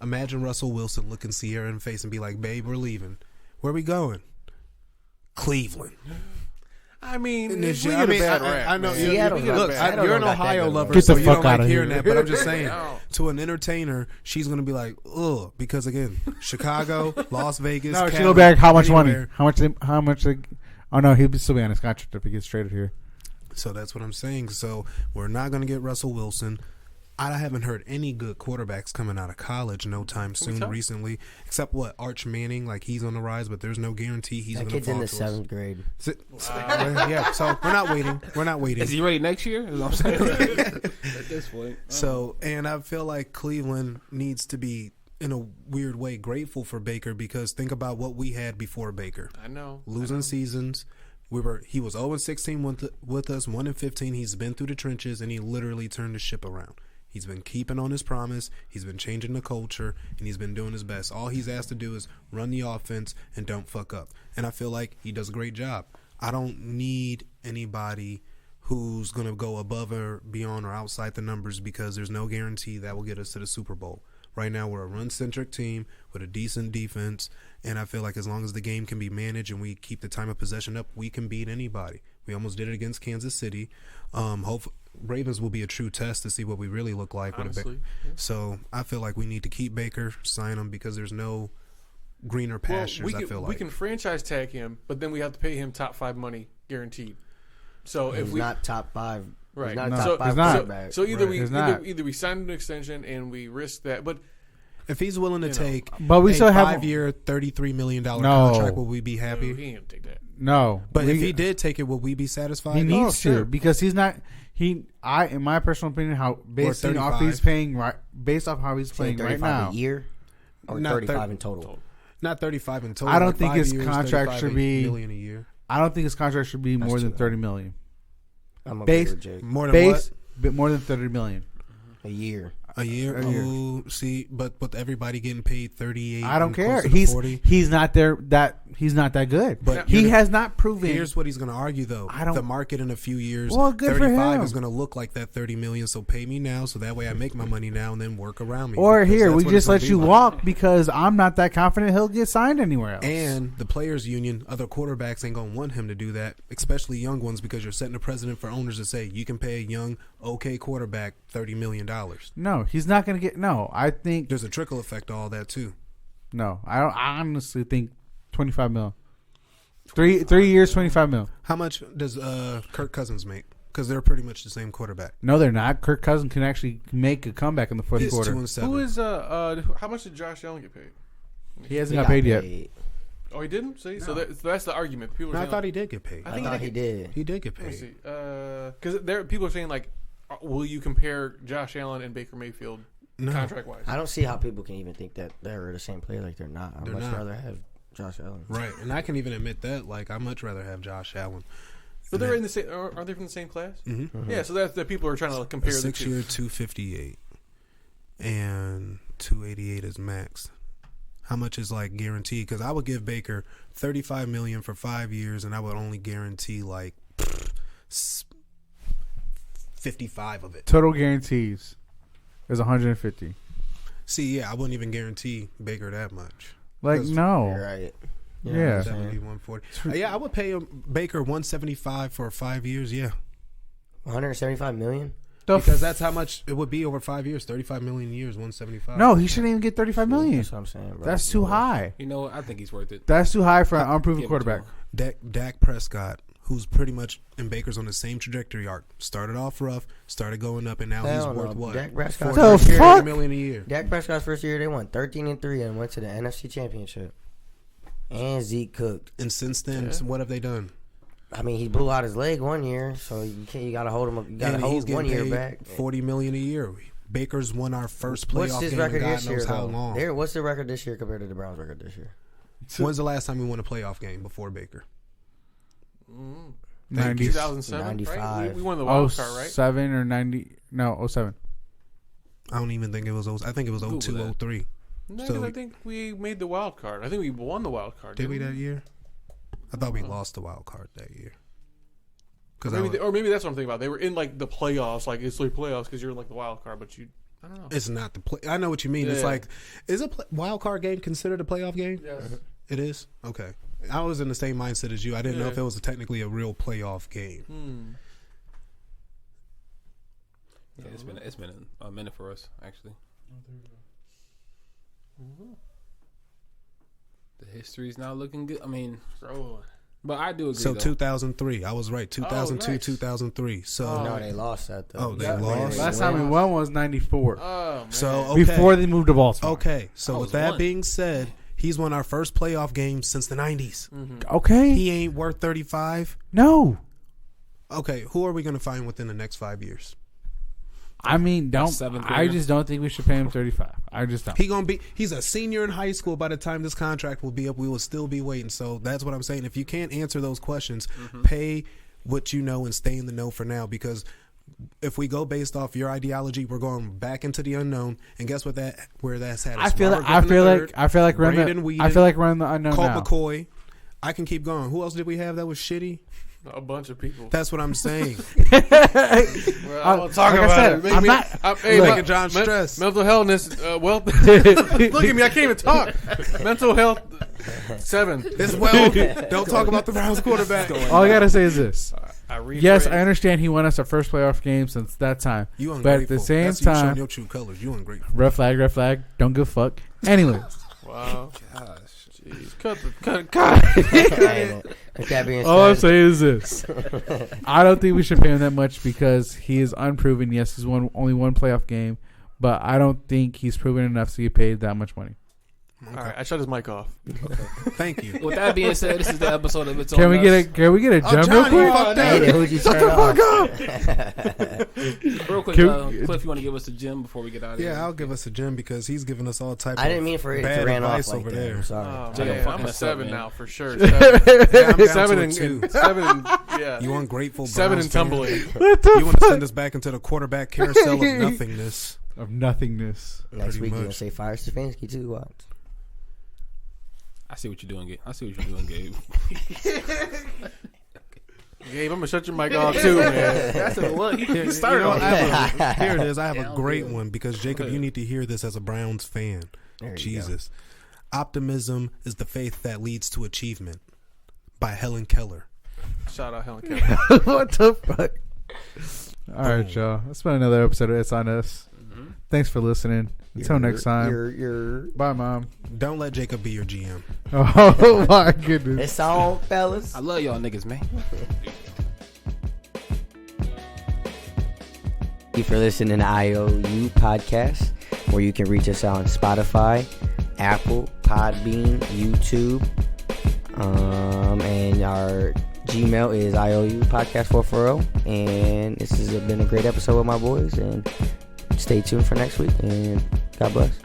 Imagine Russell Wilson looking Sierra in the face and be like, babe, we're leaving. Where are we going? Cleveland. I mean, And we it's get just- a bad I rap. know. man. Seattle Look, don't- Seattle you're an don't got that Ohio good lover, Get so the you fuck don't like outta hearing here. that. But I'm just saying, No. to an entertainer, she's going to be like, ugh, because again, Chicago, Las Vegas, No, she Cali, go back. How much anywhere. money? How much? Oh no, he'll still be on his contract if he gets traded here. So that's what I'm saying. So we're not going to get Russell Wilson. I haven't heard any good quarterbacks coming out of college no time soon tell? recently, except what Arch Manning, like he's on the rise, but there's no guarantee he's That going to kid's fall in the to us. 7th grade. Yeah, so we're not waiting. We're not waiting. Is he ready next year? Is what I'm saying. At this point. So, and I feel like Cleveland needs to be, in a weird way, grateful for Baker, because think about what we had before Baker. I know. Losing seasons. He was 0-16 with us, 1-15. He's been through the trenches, and he literally turned the ship around. He's been keeping on his promise. He's been changing the culture, and he's been doing his best. All he's asked to do is run the offense and don't fuck up. And I feel like he does a great job. I don't need anybody who's going to go above or beyond or outside the numbers, because there's no guarantee that will get us to the Super Bowl. Right now, we're a run-centric team with a decent defense, and I feel like as long as the game can be managed and we keep the time of possession up, we can beat anybody. We almost did it against Kansas City. Hopefully, Ravens will be a true test to see what we really look like. Honestly, So I feel like we need to keep Baker, sign him, because there's no greener pastures, I feel like. we can franchise tag him, but then we have to pay him top 5 money guaranteed. So if He's we not top 5. right, He's not a No, top so, 5 he's not. quarterback. so either Right. we He's not. either we sign an extension and we risk that, but If he's willing to take but we a still have 5-year, $33 million No. contract, will we be happy? He ain't gonna take that. no. But if he did take it, will we be satisfied? he needs sure. to because he's not. In my personal opinion, how based off 35. he's paying right, based off how he's playing right 35 now. a year or Not 35 in total. Not 35 in total. I don't like think 5 his years, contract 35 should be- million a year. I don't think his contract should be more That's than too 30 million. I'm okay Base- with Jake. More than Base, bit more than 30 million. A year. what? A year. A year. Oh, see, but with everybody getting paid 38, I don't and care. closer to 40. He's not there. He's not that good. But he you're- has not proven. Here's what he's going to argue, though. I don't- The market in a few years, Well, good for 35 him. is going to look like that 30 million. So pay me now, so that way I make my money now, and then work around me. Or Because here, that's we what just it's gonna let be you like. walk because I'm not that confident he'll get signed anywhere else. And the players' union, other quarterbacks ain't gonna want him to do that, especially young ones, because you're setting a precedent for owners to say you can pay a young, okay quarterback $30 million. no, he's not going to get. No, I think There's a trickle effect to all that too. no. I honestly think 25 mil. 3 years, 25 mil. How much does Kirk Cousins make? Because they're pretty much the same quarterback. No, they're not. Kirk Cousins can actually make a comeback in the fourth It's quarter. 2-7. Who is how much did Josh Allen get paid? He hasn't He got paid yet. Oh, he didn't. See, so that's the argument. People are No, I saying, thought he did get paid. I I think thought he did. He did get Let me paid. see. Because there people are saying like, will you compare Josh Allen and Baker Mayfield No. contract wise? I don't see how people can even think that they're the same player. Like they're not. I'd They're much not. rather have Josh Allen. Right, and I can even admit that. Like, I'd much rather have Josh Allen. But they're in the same. Are they from the same class? Mm-hmm. Yeah. So that's the people are trying to compare the 6 two. year 258 and 288 is max. How much is like guaranteed? Because I would give Baker 35 million for 5 years, and I would only guarantee like 55 of it. Total guarantees is 150. See, yeah, I wouldn't even guarantee Baker that much. Like That's no. You're right. Yeah. 70, 140. Yeah, I would pay him Baker 175 for 5 years. Yeah, 175 million. because that's how much it would be over 5 years. 35 million years, 175. No, he shouldn't even get 35 million. That's what I'm saying, bro. That's too high. You know what? I think he's worth it. That's too high for an unproven Give it to quarterback. him. Dak Prescott, who's pretty much in Baker's on the same trajectory arc. Started off rough, started going up, and now Hell he's worth no. what? Dak Prescott's The first year, fuck? $40 million a year. Dak Prescott's first year, they won 13-3 and went to the NFC Championship. And Zeke cooked. And since then, so what have they done? I mean, he blew out his leg one year, so you gotta hold him. You gotta And he's hold 1 getting year paid back. $40 million a year. Baker's won our first playoff What's his game in record God this year? knows how Though? long. What's the record this year compared to the Browns' record this year? When's the last time we won a playoff game before Baker? 90s. 2007, right? 95. We won the wild card, right? 07 or 90. No, 07. I don't even think it was. I think it was Google 02, that. 03. No, So- 'cause I think we made the wild card. I think we won the wild card. Did we didn't that year? I thought we lost the wild card that year. Because Or maybe that's what I'm thinking about. They were in like the playoffs, like it's like playoffs because you're in like the wild card, but I don't know. it's not the play. I know what you mean. It's Yeah. like, is a wild card game considered a playoff game? Yes. It is? Okay. I was in the same mindset as you. I didn't know Yeah. if it was technically a real playoff game. Yeah, it's been a minute for us actually. The history's not looking good. I mean, but I do agree. So though. 2003. I was right. 2002, nice. 2003. So No, they lost that though. Oh, they Yeah, lost? Last time we won was 94. Oh man. So okay. Before they moved to Baltimore. Okay. So I with was that one. being said, he's won our first playoff game since the 90s. Okay. He ain't worth 35. No. Okay, who are we going to find within the next 5 years? I mean, seventh I grader. just don't think we should pay him 35. I just don't. He's a senior in high school. By the time this contract will be up, we will still be waiting. So that's what I'm saying. If you can't answer those questions, pay what you know and stay in the know for now. Because if we go based off your ideology, we're going back into the unknown. And guess what? Where that's had us. I feel Robert like Griffin III, we're in Brandon the, Weeden, I feel like we're in the unknown Colt now. McCoy. I can keep going. Who else did we have that was shitty? A bunch of people. That's what I'm saying. Well, I won't talk like I about said, it. Make I'm me- not- hey, Making John stress. Mental healthness. Look at me. I can't even talk. Mental health. 7. It's well. Don't talk about the Browns quarterback. All I gotta say is this: I rephrase. yes, I understand he won us our first playoff game since that time. You But ungrateful. at the same That's you showing time, your true colors. You ungrateful. red flag. Don't give a fuck. Anyway, Wow. Gosh. Jeez. Cut. With that being all I'm said, saying is this: I don't think we should pay him that much because he is unproven. Yes, he's won only one playoff game, but I don't think he's proven enough to get paid that much money. All right, I shut his mic off. Thank you. With that being said, this is the episode of It's On Can we Us. get a gem real Johnny, quick? fuck that. Hey, who'd you Shut turn the off? fuck up. Real quick, Can- Cliff, you want to give us the gem before we get out of here? Yeah, I'll give us a gem because he's giving us all type I of didn't mean for it to bad ran advice off like over that. there. I'm sorry. Oh, Jay, man, fuck I'm a myself, 7 man. now for sure. Yeah, I'm down 7 to a and 2. 7 and yeah. You ungrateful 7 Browns and fan. tumbling. You want to send us back into the quarterback carousel of nothingness. Of nothingness. Next Pretty week you're gonna much. say fire Stefanski too. What? I see what you're doing, Gabe. Gabe. Gabe, I'm gonna shut your mic off too, man. That's what Here, he started you know, on. here it is. I have a Down great good. one because Jacob, you need to hear this as a Browns fan. There you Jesus. Optimism is the faith that leads to achievement by Helen Keller. Shout out Helen Keller. What the fuck? All right, y'all. That's been another episode of It's On Us. Thanks for listening. Until next time. You're Bye, Mom. Don't let Jacob be your GM. Oh, my goodness. It's on, fellas. I love y'all niggas, man. Thank you for listening to IOU Podcast, where you can reach us on Spotify, Apple, Podbean, YouTube, and our Gmail is IOU Podcast 440. And this has been a great episode with my boys, and stay tuned for next week, and God bless.